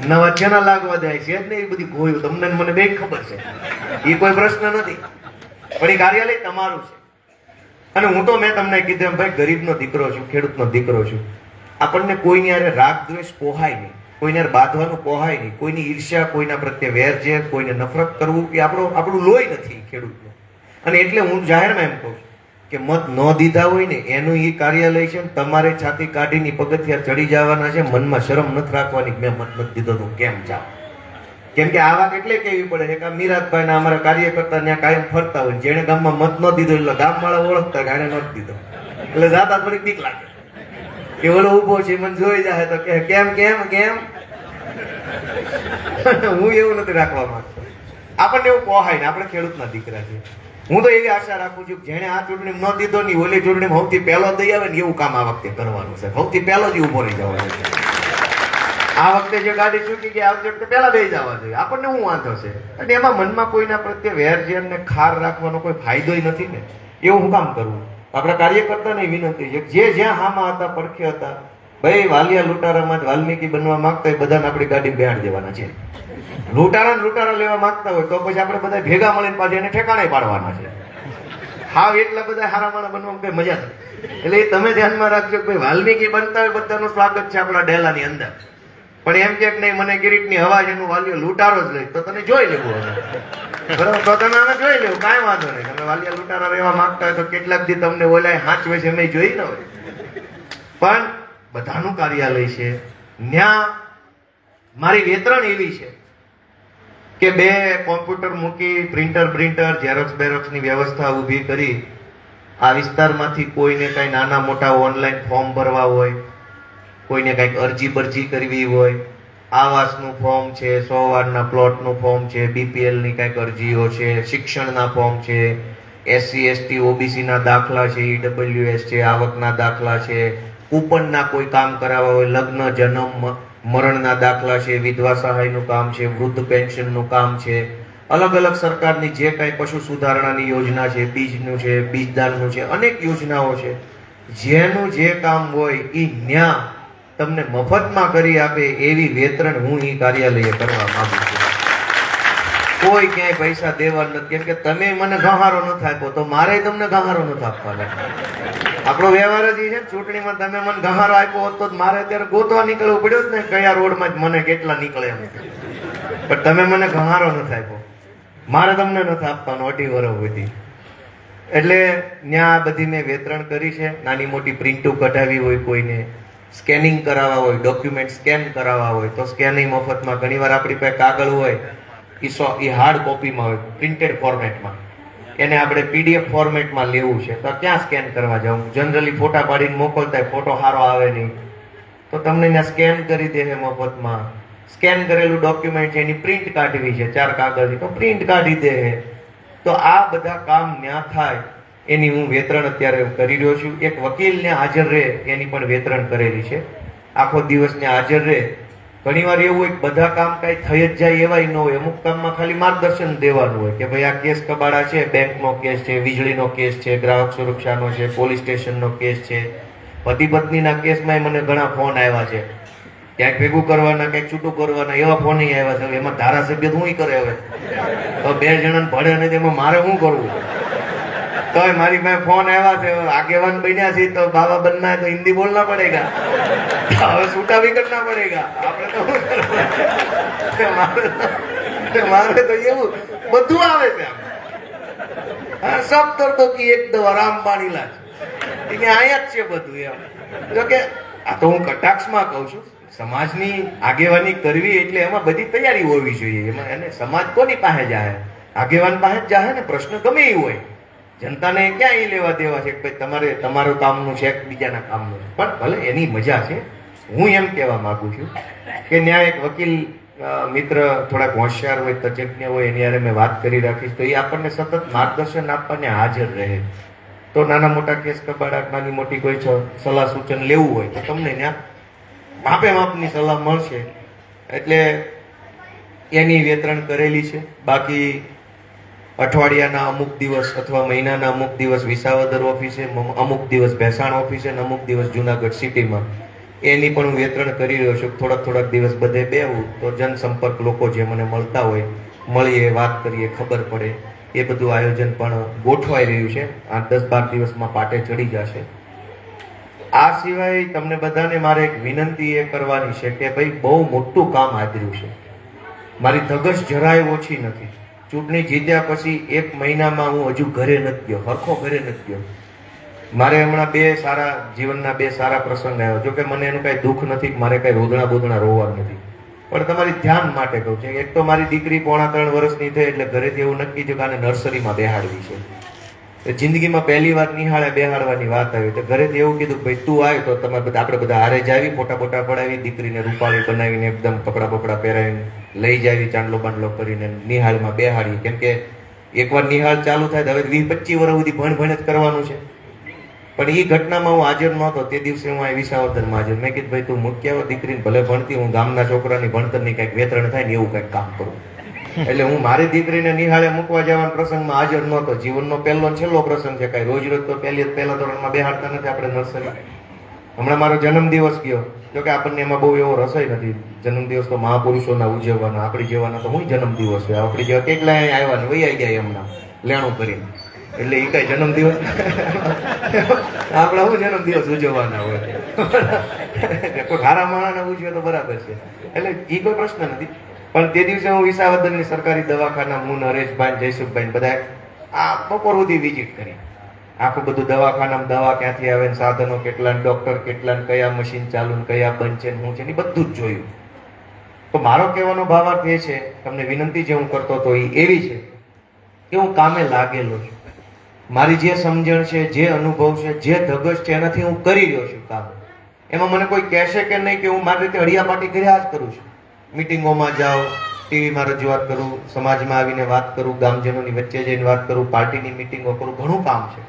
નવા ચેના લાગવા જાય છે જ ને. એ બધી ગોયું તમને મને બે ખબર છે, એ કોઈ પ્રશ્ન નથી. પણ એ કાર્યાલય તમારું છે. અને હું તો મેં તમને કીધું એમ, ભાઈ ગરીબનો દીકરો છું, ખેડૂતનો દીકરો છું. આપણને કોઈની હારે રાગ દ્વેષ પોહાય નહીં, કોઈને બાંધવાનું પોહાય નહીં, કોઈની ઈર્ષ્યા, કોઈના પ્રત્યે વેર ઝેર, કોઈને નફરત કરવું એ આપણું લોહી નથી ખેડૂતનું. અને એટલે હું જાહેરમાં એમ કહું છું કે મત ન દીધા હોય ને એનું એ કાર્યાલય છે, તમારે છાતી કાઢીને પગથિયા ચડી જવાના છે. મનમાં શરમ નથી રાખવાની મેં મત નથી દીધો તો કેમ જાવ. કેમ કે આ વાત એટલે કેવી પડે છે કે મીરાતભાઈ ના અમારા કાર્યકર્તા ત્યાં કાયમ ફરતા હોય, જેને ગામમાં મત ન દીધો એટલે ગામ વાળા ઓળખતા કે આને નથી દીધો, એટલે જાતા થોડીક બીક લાગે કે ઓલો ઉભો છે મને જોઈ જાય તો કે કેમ કેમ કેમ. હું એવું નથી રાખવા માંગતો. આપણને એવું પોહાય ને, આપણે ખેડૂતના દીકરા છે. હું તો એવી આશા રાખું છું કે જેને આ ચૂંટણી ન દીધો ની ઓલી ચૂંટણીમાં સૌથી પહેલો દઈ આવે ને એવું કામ આ વખતે કરવાનું છે. સૌથી પહેલો જ ઉભો રહી જવાનો છે. આ વખતે જે ગાડી ચૂકી ગઈ આ વખતે પહેલા દઈ જવા જોઈએ. આપણને શું વાંધો છે? અને એમાં મનમાં કોઈના પ્રત્યે વેર ઝેર ને ખાર રાખવાનો કોઈ ફાયદો નથી ને. એવું હું કામ કરવું? આપણા કાર્યકર્તાને વિનંતી છે, જે જ્યાં હામાં હતા પડખે હતા, ભાઈ વાલિયા લૂંટારામાં જ વાલ્મીકી બનવા માંગતા હોય બધાને આપણી ગાડી બેહાડી દેવાના છે. લૂંટારા લેવા માંગતા હોય તો પછી આપણે બધા ભેગા મળીને પાછી એને ઠેકાણે પાડવાના છે. હાવ એટલા બધા હારા માણસ બનવામાં કઈ મજા નથી. એટલે એ તમે ધ્યાનમાં રાખજો કે ભાઈ વાલ્મીકી બનતા હોય બધાનું સ્વાગત છે આપણા ડેલાની અંદર. પણ એમ કે નહીં મને કિરીટની હવા એનું વાલિયો લૂંટારો જ લઈ, તો તને જોઈ લેવું હવે, બરાબર? તો તમે હવે જોઈ લેવું, કાંઈ વાંધો નહીં. તમે વાલિયા લૂંટારા રહેવા માંગતા હોય તો કેટલાક દી તમને ઓલાય હાંચવે છે એમ જોઈ ન હોય. પણ બધાનું કાર્યાલય છે ત્યાં મારી વેતરણ એવી છે કે 2 કોમ્પ્યુટર મૂકી પ્રિન્ટર ઝેરોક્સ ની વ્યવસ્થા ઊભી કરી આ વિસ્તારમાંથી કોઈને કઈ નાના મોટા ઓનલાઈન ફોર્મ ભરવા હોય, કોઈને કઈક અરજી કરવી હોય, આવાસનું ફોર્મ છે, 100 વારના પ્લોટનું ફોર્મ છે, બીપીએલ ની કઈક અરજીઓ છે, શિક્ષણના ફોર્મ છે, SC ST OBC ના દાખલા છે, EWS છે, આવકના દાખલા છે, કૂપનના કોઈ કામ કરાવવા હોય, લગ્ન જન્મ મરણના દાખલા છે, વિધવા સહાયનું કામ છે, વૃદ્ધ પેન્શનનું કામ છે, અલગ અલગ સરકારની જે કાંઈ પશુ સુધારણાની યોજના છે, બીજનું છે, બીજદાનનું છે, અનેક યોજનાઓ છે. જેનું જે કામ હોય એ ન્યા તમને મફતમાં કરી આપે એવી વેતરણ હું એ કાર્યાલયે કરવા માંગુ છું. કોઈ ક્યાંય પૈસા દેવા નથી, કેમ કે તમે મને ગહારો નથી આપ્યો તો મારે તમને ગહારો નથી આપવાનો. આપણો વ્યવહાર જ છે. ચૂંટણીમાં તમે મને ગહારો આપ્યો હોત તો મારે અત્યારે ગોતવા નીકળવું પડ્યું જ ને કયા રોડમાં જ મને કેટલા નીકળે એમ. પણ તમે મને ગહારો નથી આપ્યો, મારે તમને નથી આપવાનો 2.5 વર્ષ સુધી. એટલે ત્યાં બધી મેં વેતરણ કરી છે. નાની મોટી પ્રિન્ટો કઢાવી હોય, કોઈને સ્કેનિંગ કરાવવા હોય, ડોક્યુમેન્ટ સ્કેન કરાવવા હોય તો સ્કેનિંગ મફતમાં. ઘણીવાર આપણી પાસે કાગળ હોય એ હાર્ડ કોપીમાં હોય, પ્રિન્ટેડ ફોર્મેટમાં, એને આપણે PDF ફોર્મેટમાં લેવું છે તો ક્યાં સ્કેન કરવા જાઉં? જનરલી ફોટા પાડીને મોકલતા હોય, ફોટો સારો આવે નહીં તો તમને ત્યાં સ્કેન કરી દે છે મફતમાં. સ્કેન કરેલું ડોક્યુમેન્ટ છે એની પ્રિન્ટ કાઢવી છે 4 કાગળની તો પ્રિન્ટ કાઢી દે છે. તો આ બધા કામ ત્યાં થાય એની હું વેતરણ અત્યારે કરી રહ્યો છું. એક વકીલને હાજર રહે એની પણ વેતરણ કરેલી છે. આખો દિવસ ને હાજર રહે. ઘણીવાર એવું હોય બધા કામ કઈ થઈ જ જાય એવાય ન હોય. અમુક કામમાં ખાલી માર્ગદર્શન દેવાનું હોય કે ભાઈ આ કેસ કબાડા છે, બેંકનો કેસ છે, વીજળીનો કેસ છે, ગ્રાહક સુરક્ષાનો છે, પોલીસ સ્ટેશનનો કેસ છે, પતિ પત્નીના કેસમાં મને ઘણા ફોન આવ્યા છે. ક્યાંક ભેગું કરવાના, ક્યાંક છૂટું કરવાના એવા ફોન આવ્યા છે. એમાં ધારાસભ્ય શું કરે હવે? તો 2 જણાને ભળે નથી એમાં મારે શું કરવું? તો મારી પાસે ફોન આવ્યા છે, આગેવાન બન્યા છે તો બાબા બનના है तो हिंदी बोलना पड़ेगा, હવે છૂટા भी करना पड़ेगा. આપણે તો મારે તો એવું બધું આવે છે. હા, સબ દર્દો કી એક દવા રામબાણ ઇલાજ, એને આયા જ છે બધું એમ. જો કે આ તો હું કટાક્ષમાં કહું છું, સમાજની આગેવાની કરવી એટલે એમાં બધી તૈયારી હોવી જોઈએ. એમાં એને સમાજ કોની પાસે જાય? આગેવાન પાસે જ જાય ને. પ્રશ્ન ગમે એ હોય, જનતાને ક્યાં એ લેવા દેવા છે કે તમારે તમારું કામનું છે બીજાના કામનું છે. પણ ભલે એની મજા છે. હું એમ કહેવા માંગુ છું કે ન્યાય એક વકીલ મિત્ર થોડાક હોશિયાર હોય, તજજ્ઞ હોય, એની હારે મેં વાત કરી રાખીશ તો એ આપણને સતત માર્ગદર્શન આપવાને હાજર રહે. તો નાના મોટા કેસ કબાડા, નાની મોટી કોઈ સલાહ સૂચન લેવું હોય તો તમને ત્યાં માપે માપની સલાહ મળશે. એટલે એની વેતરણ કરેલી છે. બાકી અઠવાડિયાના અમુક દિવસ અથવા મહિનાના અમુક દિવસ વિસાવદર ઓફિસે, અમુક દિવસ ભેસાણ ઓફિસે અને અમુક દિવસ જુનાગઢ સિટીમાં એની પણ હું વેતરણ કરી રહ્યો છું. થોડાક દિવસ બધે બેહું તો જનસંપર્ક લોકો જે મને મળતા હોય મળીએ, વાત કરીએ, ખબર પડે. એ બધું આયોજન પણ ગોઠવાઈ રહ્યું છે. 8-10-12 દિવસમાં પાટે ચડી જશે. આ સિવાય તમને બધાને મારે એક વિનંતી એ કરવાની છે કે ભાઈ બહુ મોટું કામ આદર્યું છે. મારી ધગશ જરાય ઓછી નથી. ચૂંટણી જીત્યા પછી 1 મહિનામાં હું હજુ ઘરે નથી ગયો, હરખો ઘરે નથી ગયો. મારે હમણાં 2 સારા જીવનના 2 સારા પ્રસંગ આવ્યો. જો કે મને એનું કઈ દુઃખ નથી, મારે કઈ રોદણા બોદણા રોવાનું નથી. પણ તમારી ધ્યાન માટે કહું છું. એક તો મારી દીકરી 3.5 વર્ષની થઈ એટલે ઘરેથી એવું નક્કી થયું કે આને નર્સરીમાં બેહાડવી છે. જિંદગીમાં પહેલી વાર નિહાળે બેહાડવાની વાત આવી તો ઘરેથી એવું કીધું ભાઈ તું આવ તો તમે આપણે બધા હારે જ આવી, ફોટા પડાવી, દીકરીને રૂપાળી બનાવીને એકદમ કપડા બપડા પહેરાવીને લઈ જાવી, ચાંદલો બાંડલો કરીને નિહાળમાં બેહાડી. કેમ કે એકવાર નિહાળ ચાલુ થાય તો હવે 20-25 વર્ષ સુધી ભણ જ કરવાનું છે. પણ એ ઘટનામાં હું હાજર નહોતો. તે દિવસે હું અહીં વિસાવદરમાં હાજર. મેં કીધું ભાઈ તું મૂકી આવો દીકરીને, ભલે ભણતી, હું ગામના છોકરાની ભણતરની કંઈક વેતરણ થાય ને એવું કંઈક કામ કરું. એટલે હું મારી દીકરીને નિહાળે મૂકવા જવાના પ્રસંગમાં હાજર નહોતો. જીવનનો પહેલો ને છેલ્લો પ્રસંગ છે. કઈ રોજ રોજ તો પહેલા ધોરણમાં બેહાડતા નથી આપણે નર્સરી. હમણાં મારો જન્મદિવસ ગયો, જોકે આપણને એમાં બહુ એવો રસોઈ નથી. જન્મદિવસ તો મહાપુરુષોના ઉજવવાના, આપણી જેવાના તો હું જન્મદિવસ છે. આપણી જેવા કેટલા આવ્યા ને વહી આવી ગયા હમણાં લેણું કરીને. એટલે એ કઈ જન્મદિવસ આપણા હું જન્મદિવસ ઉજવવાના હોય. કોઈ ખારા માણસને ઉજવે તો બરાબર છે, એટલે એ કોઈ પ્રશ્ન નથી. પણ તે દિવસે હું વિસાવદરની સરકારી દવાખાના, હું નરેશભાઈ, જયસુખભાઈ બધા આ બપોર સુધી વિઝિટ કરી. આખું બધું દવાખાનામાં દવા ક્યાંથી આવે ને સાધનો કેટલા, ડોક્ટર કેટલા, કયા મશીન ચાલુ ને કયા બંધ છે હું છે ને બધું જ જોયું. તો મારો કહેવાનો ભાવાર્થ એ છે, તમને વિનંતી જે હું કરતો હતો એ એવી છે કે હું કામે લાગેલો છું. મારી જે સમજણ છે, જે અનુભવ છે, જે ધગશ છે એનાથી હું કરી રહ્યો છું કામ. એમાં મને કોઈ કહેશે કે નહીં કે હું મારી રીતે હળિયાપાટી કર્યા જ કરું છું. મિટિંગોમાં જાઉં, ટીવીમાં રજૂઆત કરું, સમાજમાં આવીને વાત કરું, ગામજનોની વચ્ચે જઈને વાત કરું, પાર્ટીની મિટિંગો કરું, ઘણું કામ છે.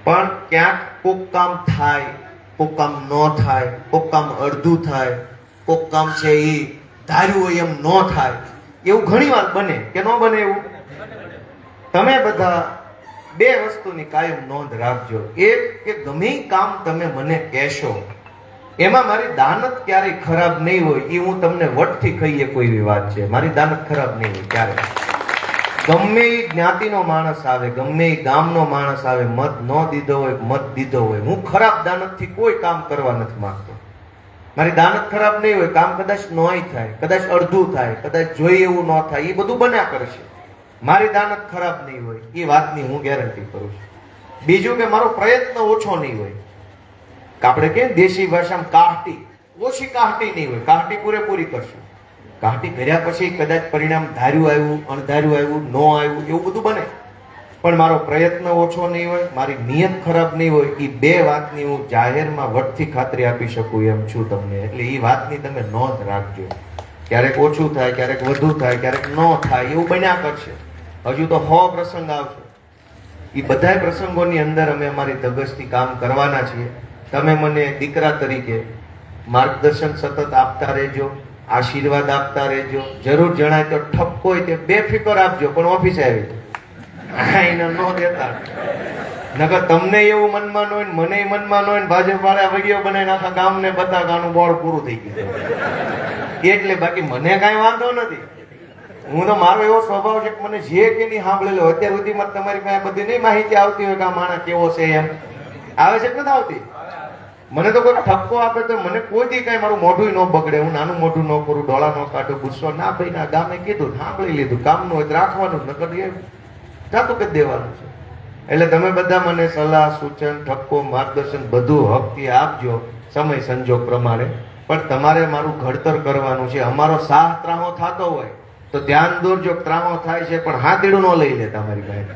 પણ ક્યાંક કોક કામ થાય, કોક કામ ન થાય, કોક કામ અડધું થાય, કોક કામ છે એ ધાર્યું હોય એમ ન થાય. એવું ઘણી વાર બને કે ન બને એવું. તમે બધા બે વસ્તુની કાયમ નોંધ રાખજો. એક કે ગમે કામ તમે મને કહેશો એમાં મારી દાનત ક્યારેય ખરાબ નહીં હોય. એ હું તમને વટથી કહીએ કોઈ એવી વાત છે, મારી દાનત ખરાબ નહીં હોય ક્યારે. ગમે એ જ્ઞાતિનો માણસ આવે, ગમે એ ગામનો માણસ આવે, મત ન દીધો હોય, મત દીધો હોય, હું ખરાબ દાનતથી કોઈ કામ કરવા નથી માંગતો. મારી દાનત ખરાબ નહીં હોય. કામ કદાચ નોય થાય, કદાચ અડધું થાય, કદાચ જોઈએ એવું ન થાય, એ બધું બન્યા કરશે. મારી દાનત ખરાબ નહીં હોય, એ વાતની હું ગેરંટી કરું છું. બીજું કે મારો પ્રયત્ન ઓછો નહીં હોય. આપણે કે દેશી ભાષામાં કાહટી, ઓછી કાહટી નહીં હોય. કાહટી પૂરેપૂરી કરશું. કાહટી કર્યા પછી કદાચ પરિણામ ધાર્યું આવ્યું, અણધાર્યું આવ્યું, ન આવ્યું, એવું બધું બને. પણ મારો પ્રયત્ન ઓછો નહીં હોય, મારી નિયત ખરાબ નહીં હોય. એ બે વાતની હું જાહેરમાં વટથી ખાતરી આપી શકું એમ છું તમને. એટલે એ વાતની તમે નોંધ રાખજો. ક્યારેક ઓછું થાય, ક્યારેક વધુ થાય, ક્યારેક ન થાય, એવું બન્યા કરશે. હજુ તો 100 પ્રસંગ આવશે. એ બધા પ્રસંગોની અંદર અમે અમારી ધગશથી કામ કરવાના છીએ. તમે મને દીકરા તરીકે માર્ગદર્શન સતત આપતા રહેજો, આશીર્વાદ આપતા રહેજો. જરૂર જણાય તો ઠપકો હોય તે બેફિકર આપજો, પણ ઓફિસે આવી એને ન દેતા. નકર તમને એવું મનમાં ન હોય ને મને મનમાં ન હોય ને ભાજપ વાળા વિડીયો બનાવીને આખા ગામને બતાવવાનું બોર્ડ પૂરું થઈ ગયું. એટલે બાકી મને કાંઈ વાંધો નથી. હું તો મારો એવો સ્વભાવ છે કે મને જે કે નહીં સાંભળેલો અત્યાર સુધીમાં તમારી પાસે બધી નહીં માહિતી આવતી હોય કે આ માણસ કેવો છે એમ આવે છે કે નથી આવતી. મને તો કોઈ ઠપકો આપે તો મને કોઈ દી કઈ મારું મોઢું ન બગડે. હું નાનું મોઢું ન કરું, ડોળા ન કાઢું, ગુસ્સો ના ભાઈ ના ગામે કીધું, સાંભળી લીધું, કામનું હોય તો રાખવાનું, નકર એ જાતું કરી દેવાનું છે. એટલે તમે બધા મને સલાહ, સૂચન, ઠપકો, માર્ગદર્શન બધું હકથી આપજો સમય સંજોગ પ્રમાણે. પણ તમારે મારું ઘડતર કરવાનું છે. અમારો સાહ ત્રાહો થતો હોય તો ધ્યાન દોરજો. ત્રાહો થાય છે પણ હાથીડું ન લઈ લે તમારી પાસે.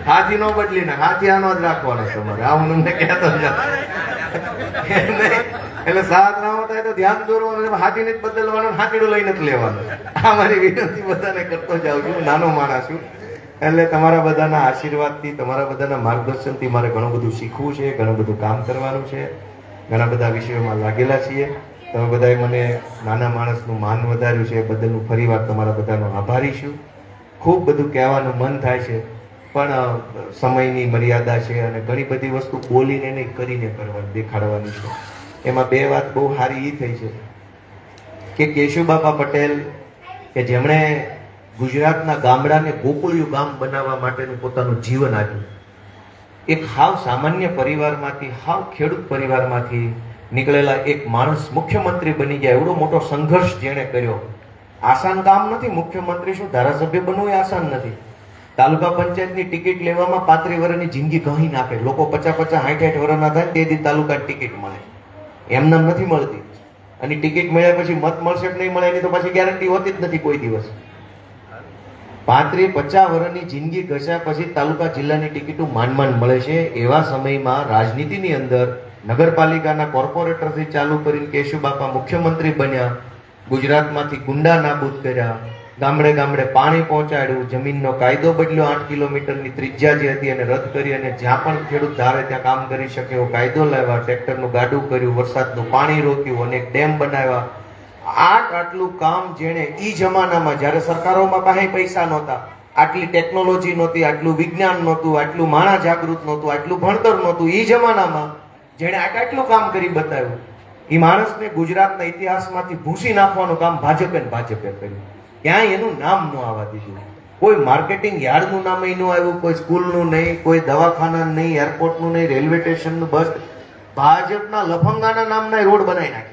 હાથી નો બદલી ને હાથી આનો જ રાખવાનો તમારે. આ હું તમને કહેતો જ એટલે સાત ત્રાહો થાય તો ધ્યાન દોરવાનું, હાથીને જ બદલવાનું, હાથીડું લઈને જ લેવાનું. આ મારી વિનંતી બધાને કરતો જાઉં છું. નાનો માણસ છું એટલે તમારા બધાના આશીર્વાદથી, તમારા બધાના માર્ગદર્શનથી મારે ઘણું બધું શીખવું છે, ઘણું બધું કામ કરવાનું છે. ઘણા બધા વિષયોમાં લાગેલા છીએ. તમે બધાએ મને નાના માણસનું માન વધાર્યું છે એ બદલ હું ફરીવાર તમારા બધાનો આભારી છું. ખૂબ બધું કહેવાનું મન થાય છે પણ સમયની મર્યાદા છે અને ઘણી બધી વસ્તુ બોલીને નહીં કરીને કરવાની, દેખાડવાની છે. એમાં બે વાત બહુ સારી એ થઈ છે કે કેશુબાપા પટેલ કે જેમણે ગુજરાતના ગામડાને ગોકુળિયું ગામ બનાવવા માટેનું પોતાનું જીવન આપ્યું. એક હાવ સામાન્ય પરિવારમાંથી, હાવ ખેડૂત પરિવારમાંથી નીકળેલા એક માણસ મુખ્યમંત્રી બની ગયા. એવડો મોટો સંઘર્ષ જેણે કર્યો. આસાન કામ નથી. મુખ્યમંત્રી શું, ધારાસભ્ય બનવું એ આસાન નથી. તાલુકા પંચાયતની ટિકિટ લેવામાં 35 વર્ષની જિંદગી કહી નાખે. લોકો 50 60 વર્ષના થાય તેથી તાલુકાની ટિકિટ મળે, એમને નથી મળતી. અને ટિકિટ મળ્યા પછી મત મળશે કે નહીં મળે એની તો પછી ગેરંટી હોતી જ નથી કોઈ દિવસ. 35 50 વર્ષની જિંદગી ઘસ્યા પછી તાલુકા જિલ્લાની ટિકિટો માંડ મળે છે. એવા સમયમાં રાજનીતિની અંદર નગરપાલિકાના કોર્પોરેટરથી ચાલુ કરીને કેશુબાપા મુખ્યમંત્રી બન્યા. ગુજરાતમાંથી ગુંડા નાબૂદ કર્યા, ગામડે ગામડે પાણી પહોંચાડ્યું, જમીનનો કાયદો બદલ્યો, 8 કિલોમીટરની ત્રિજ્યા જે હતી એને રદ કરી અને જ્યાં પણ ખેડૂત ધારે ત્યાં કામ કરી શકે એવો કાયદો લાવ્યા. ટ્રેક્ટરનું ગાડું કર્યું, વરસાદનું પાણી રોક્યું, અનેક ડેમ બનાવ્યા. આટલું કામ જેણે ઈ જમાનામાં જ્યારે સરકારોમાં પાસે પૈસા નહોતા, આટલી ટેકનોલોજી નહોતી, આટલું વિજ્ઞાન નહોતું, આટલું માણસ જાગૃત નહોતું, આટલું ભણતર નહોતું, ઈ જમાનામાં જેણે આટલું કામ કરી બતાવ્યું, એ માણસને ગુજરાતના ઇતિહાસમાંથી ભૂસી નાખવાનું કામ ભાજપે કર્યું. ક્યાંય એનું નામ ન આવવા દીધું. કોઈ માર્કેટિંગ યાર્ડનું નામ ન આવ્યું, કોઈ સ્કૂલનું નહીં, કોઈ દવાખાનાનું નહીં, એરપોર્ટનું નહીં, રેલવે સ્ટેશનનું, બસ ભાજપના લફંગાના નામના રોડ બનાવી નાખ્યા.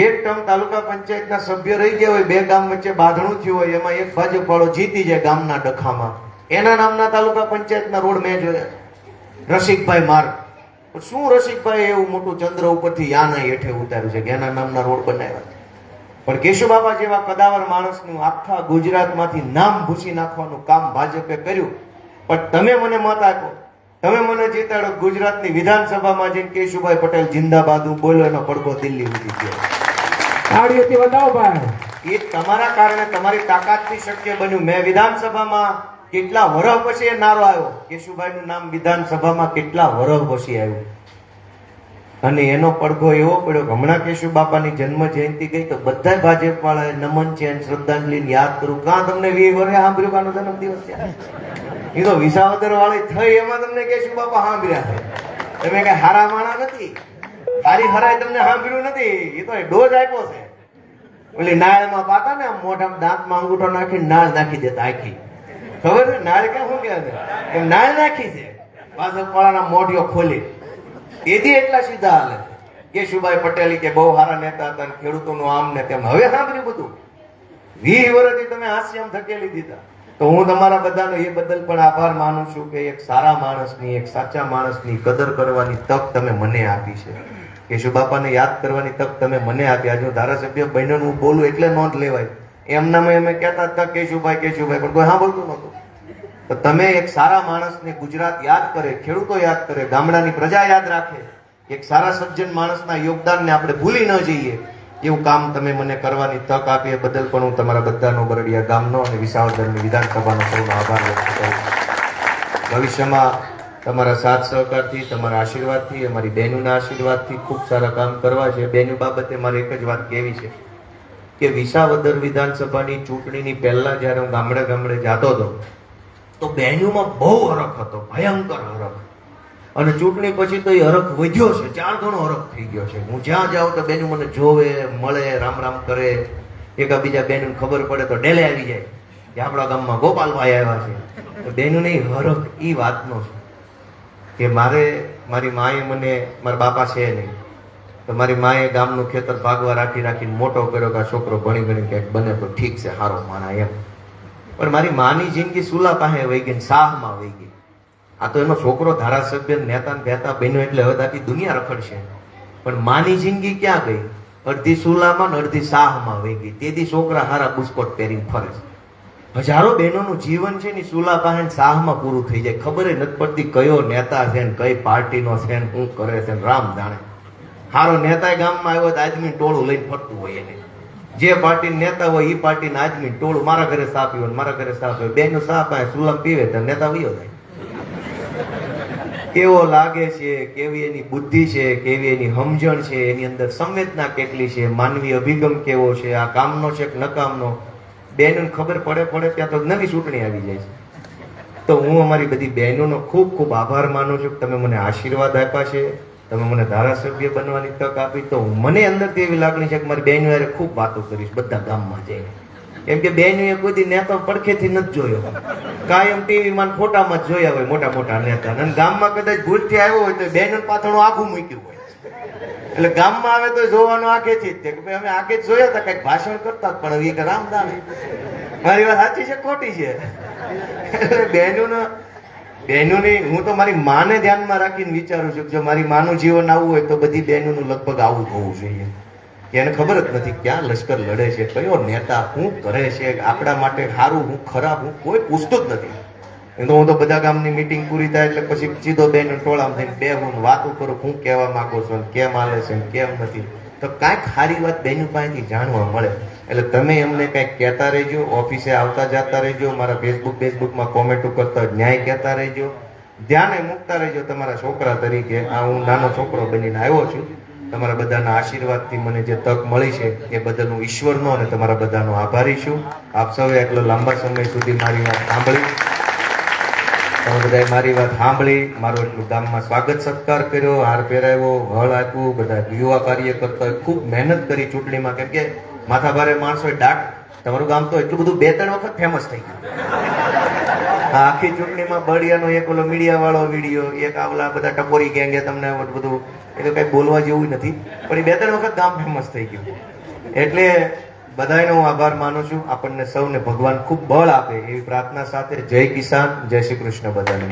એક ટર્મ તાલુકા પંચાયતના સભ્ય રહી ગયા હોય, બે ગામ વચ્ચે બાંધણું થયું હોય, એમાં એક ભાજપ વાળો જીતી જાય ગામના ડખામાં, એના નામના તાલુકા પંચાયતના રોડ મેં જોયા. રસિકભાઈ માર્ગ, શું રસિકભાઈ એવું મોટું ચંદ્ર ઉપરથી યાના હેઠે ઉતાર્યું છે કે એના નામના રોડ બનાવ્યા? પણ કેશુબાપા જેવા કદાવર માણસનું આખા ગુજરાતમાંથી નામ ભૂસી નાખવાનું કામ ભાજપે કર્યું. પણ તમે મને મત આપ્યો, તમે મને જીતાડો, ગુજરાતની વિધાનસભામાં જઈને કેશુભાઈ પટેલ જિંદાબાદ બોલો, એનો પડઘો દિલ્હી ઉઠી ગયો. તાળીઓથી વધાવો ભાઈ. એ તમારા કારણે, તમારી તાકાતથી શક્ય બન્યું. મેં વિધાનસભામાં કેટલા વર્ષ પછી એ નારો આવ્યો, કેશુભાઈનું નામ વિધાનસભામાં કેટલા વર્ષ પછી આવ્યું, અને એનો પડઘો એવો પડ્યો કે હમણાં કેશુબાપાની જન્મ જયંતિ ગઈ તો બધા ભાજપ વાળાએ નમન છે, શ્રદ્ધાંજલિ યાદ કરું. કાં તમને 20 વર્ષે સાંભળ્યું જન્મદિવસ છે? એ તો વિસાવદર વાળી થઈ, એમાં તમને કેશુબાપા સાંભળ્યા છે. તમે કઈ હારા માણા નથી, તારી હરાય તમને સાંભળ્યું નથી. એ તો ડોઝ આપ્યો છે. ઓલી નાળમાં પાતા ને મોઢામાં દાંતમાં અંગૂઠો નાખીને નાળ નાખી દેતા આખી. ખબર છે નાળ ક્યાં શું કહે છે? એમ નાળ નાખી છે, ભાજપ વાળાના મોઢિયો ખોલી. તેથી એટલા સીધા હાલે. કેશુભાઈ પટેલ કે બહુ સારા નેતા હતા, ખેડૂતોનું આમ ને તેમ. હવે સાંભળ્યું બધું. 20 વર્ષથી તમે હાસ્યમ ધકેલી દીધા. તો હું તમારા બધાનો એ બદલ પણ આભાર માનું છું કે એક સારા માણસની, એક સાચા માણસની કદર કરવાની તક તમે મને આપી છે. કેશુબાપાને યાદ કરવાની તક તમે મને આપી. આજે ધારાસભ્ય બહેનોનું હું બોલું એટલે નોંધ લેવાય. એમનામાં અમે કહેતા હતા કેશુભાઈ કેશુભાઈ, પણ કોઈ સાંભળતું નહોતું. તો તમે એક સારા માણસને ગુજરાત યાદ કરે, ખેડૂતો યાદ કરે, ગામડાની પ્રજા યાદ રાખે, એક સારા સજ્જન માણસના યોગદાનને આપણે ભૂલી ન જઈએ, એવું કામ તમે મને કરવાની તક આપી. એ બદલ પણ હું તમારા બધાનો, બરડિયા ગામનો અને વિસાવદરની વિધાનસભાનો સૌનો આભાર વ્યક્ત કરું. ભવિષ્યમાં તમારા સાથ સહકારથી, તમારા આશીર્વાદથી, અમારી બહેનોના આશીર્વાદથી ખૂબ સારા કામ કરવા છે. બહેનો બાબતે મારે એક જ વાત કહેવી છે કે વિસાવદર વિધાનસભાની ચૂંટણીની પહેલા જ્યારે હું ગામડે ગામડે જતો હતો તો બહેનોમાં બહુ હરખ હતો, ભયંકર હરખ. અને ચૂંટણી પછી તો એ હરખ વધ્યો છે, 4 ગણો હરખ થઈ ગયો છે. હું જ્યાં જાઉં તો બહેનો મને જોવે, મળે, રામ રામ કરે. એકાબીજા બહેનોને ખબર પડે તો ડેલે આવી જાય કે આપણા ગામમાં ગોપાલભાઈ આવ્યા છે. તો બહેનોને હરખ એ વાતનો છે કે મારી માએ મને, મારા બાપા છે નહીં, તો મારી માએ ગામનું ખેતર ભાગવા રાખીને મોટો કર્યો કે આ છોકરો ભણી કંઈક બને તો ઠીક છે, સારો માણા એમ. પણ મારી માની જિંદગી સુલા પાસે વહી ગઈ, સાહમાં વહી ગઈ. આ તો એનો છોકરો ધારાસભ્ય, નેતા ભેતા બન્યો એટલે હવે આખી દુનિયા રખડશે. પણ માની જિંદગી ક્યાં ગઈ? અડધી સુલામાં ને અડધી સાહમાં વહી ગઈ. તેથી છોકરા હારા બુસ્કોટ પહેરીને ફરે છે. હજારો બહેનોનું જીવન છે ને સુલા પાસે સાહમાં પૂરું થઈ જાય. ખબર નથી પડતી કયો નેતા છે ને કઈ પાર્ટીનો છે ને શું કરે છે, રામ જાણે. હારો નેતા ગામમાં આવ્યો તો આદમી ટોળું લઈને ફરતું હોય. એને જે પાર્ટી નેતા હોય એ પાર્ટીના આદમી ટોળું, મારા ઘરે સા પીવો, મારા ઘરે સા પીવો. બેનો સા પાસે સુલમ પીવે તો નેતા વયો જાય. કેવો લાગે છે, કેવી એની બુદ્ધિ છે, કેવી એની સમજણ છે, એની અંદર સંવેદના કેટલી છે, માનવી અભિગમ કેવો છે, આ કામનો છે કે નકામનો. બહેનોને ખબર પડે ત્યાં તો નવી ચૂંટણી આવી જાય છે. તો હું અમારી બધી બહેનોનો ખૂબ ખૂબ આભાર માનું છું કે તમે મને આશીર્વાદ આપ્યા છે, તમે મને ધારાસભ્ય બનવાની તક આપી. તો મને અંદરથી એવી લાગણી છે કે મારી બહેનો યારે ખૂબ વાતો કરીશ બધા ગામમાં જઈને. કેમ કે બહેનોએ કોઈ દી નેતા પડખેથી નથી જોયો, કાયમ ટીવીમાં ફોટામાં જ જોયા હોય મોટા મોટા નેતા. અને ગામમાં કદાચ ભૂલથી આવ્યો હોય તો બહેનો પાછળનું આખું મૂક્યું હોય, એટલે ગામમાં આવે તો જોવાનું આંખેથી જ કે ભાઈ અમે આંખે જ જોયા હતા, કઈક ભાષણ કરતા પણ હવે કે રામદાન. મારી વાત સાચી છે ખોટી છે? બહેનોની હું તો મારી માને ધ્યાનમાં રાખીને વિચારું છું કે જો મારી માનું જીવન આવું હોય તો બધી બહેનોનું લગભગ આવું હોવું જોઈએ. એને ખબર જ નથી ક્યાં લશ્કર લડે છે, કયો નેતા શું કરે છે, આપણા માટે સારું હું ખરાબ હું કોઈ પૂછતું જ નથી. હું તો બધા ગામની મીટિંગ પૂરી થાય એટલે પછી સીધો બેન ટોળામાં થઈને બે હું વાતો કરું, હું કહેવા માંગુ છું, કેમ હાલે છે કેમ નથી. તો કાંઈક સારી વાત બહેનો પાસેથી જાણવા મળે. એટલે તમે એમને કંઈક કહેતા રહેજો, ઓફિસે આવતા જતા રહેજો, મારા ફેસબુકમાં કોમેન્ટો કરતા ન્યાય કહેતા રહેજો, ધ્યાને મૂકતા રહેજો તમારા છોકરા તરીકે. આ હું નાનો છોકરો બનીને આવ્યો છું તમારા બધાના આશીર્વાદથી મને જે તક મળી છે એ બદલ હું ઈશ્વરનો અને તમારા બધાનો આભારી છું. આપ સૌએ એટલો લાંબા સમય સુધી મારી વાત સાંભળી, તમે બધાએ મારી વાત સાંભળી, મારું એટલું ગામમાં સ્વાગત સત્કાર કર્યો, હાર પહેરાવ્યો, હળ આપ્યું, બધા યુવા કાર્યકર્તાઓએ ખૂબ મહેનત કરી ચૂંટણીમાં, કેમ કે માથાભારે માણસોએ ડાક, તમારું ગામ તો એટલું બધું 2-3 વખત ફેમસ થઈ ગયું. આ આખી ચૂંટણીમાં બળિયાનો એક ઓલો મીડિયા વાળો વિડીયો, એક આ ઓલા બધા ટપોરી ગેંગે તમને બધું, એ તો કઈ બોલવા જેવું નથી, પણ એ 2-3 વખત ગામ ફેમસ થઈ ગયું. એટલે બધાનો હું આભાર માનું છું. આપણને સૌને ભગવાન ખૂબ બળ આપે એવી પ્રાર્થના સાથે જય કિસાન, જય શ્રી કૃષ્ણ બધાને.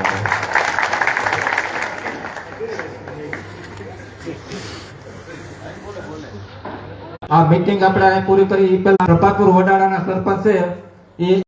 આ મીટિંગ આપણે અહીં પૂરી કરી. ઈ પહેલા પ્રભાતપુર વડાળાના સરપંચ છે એ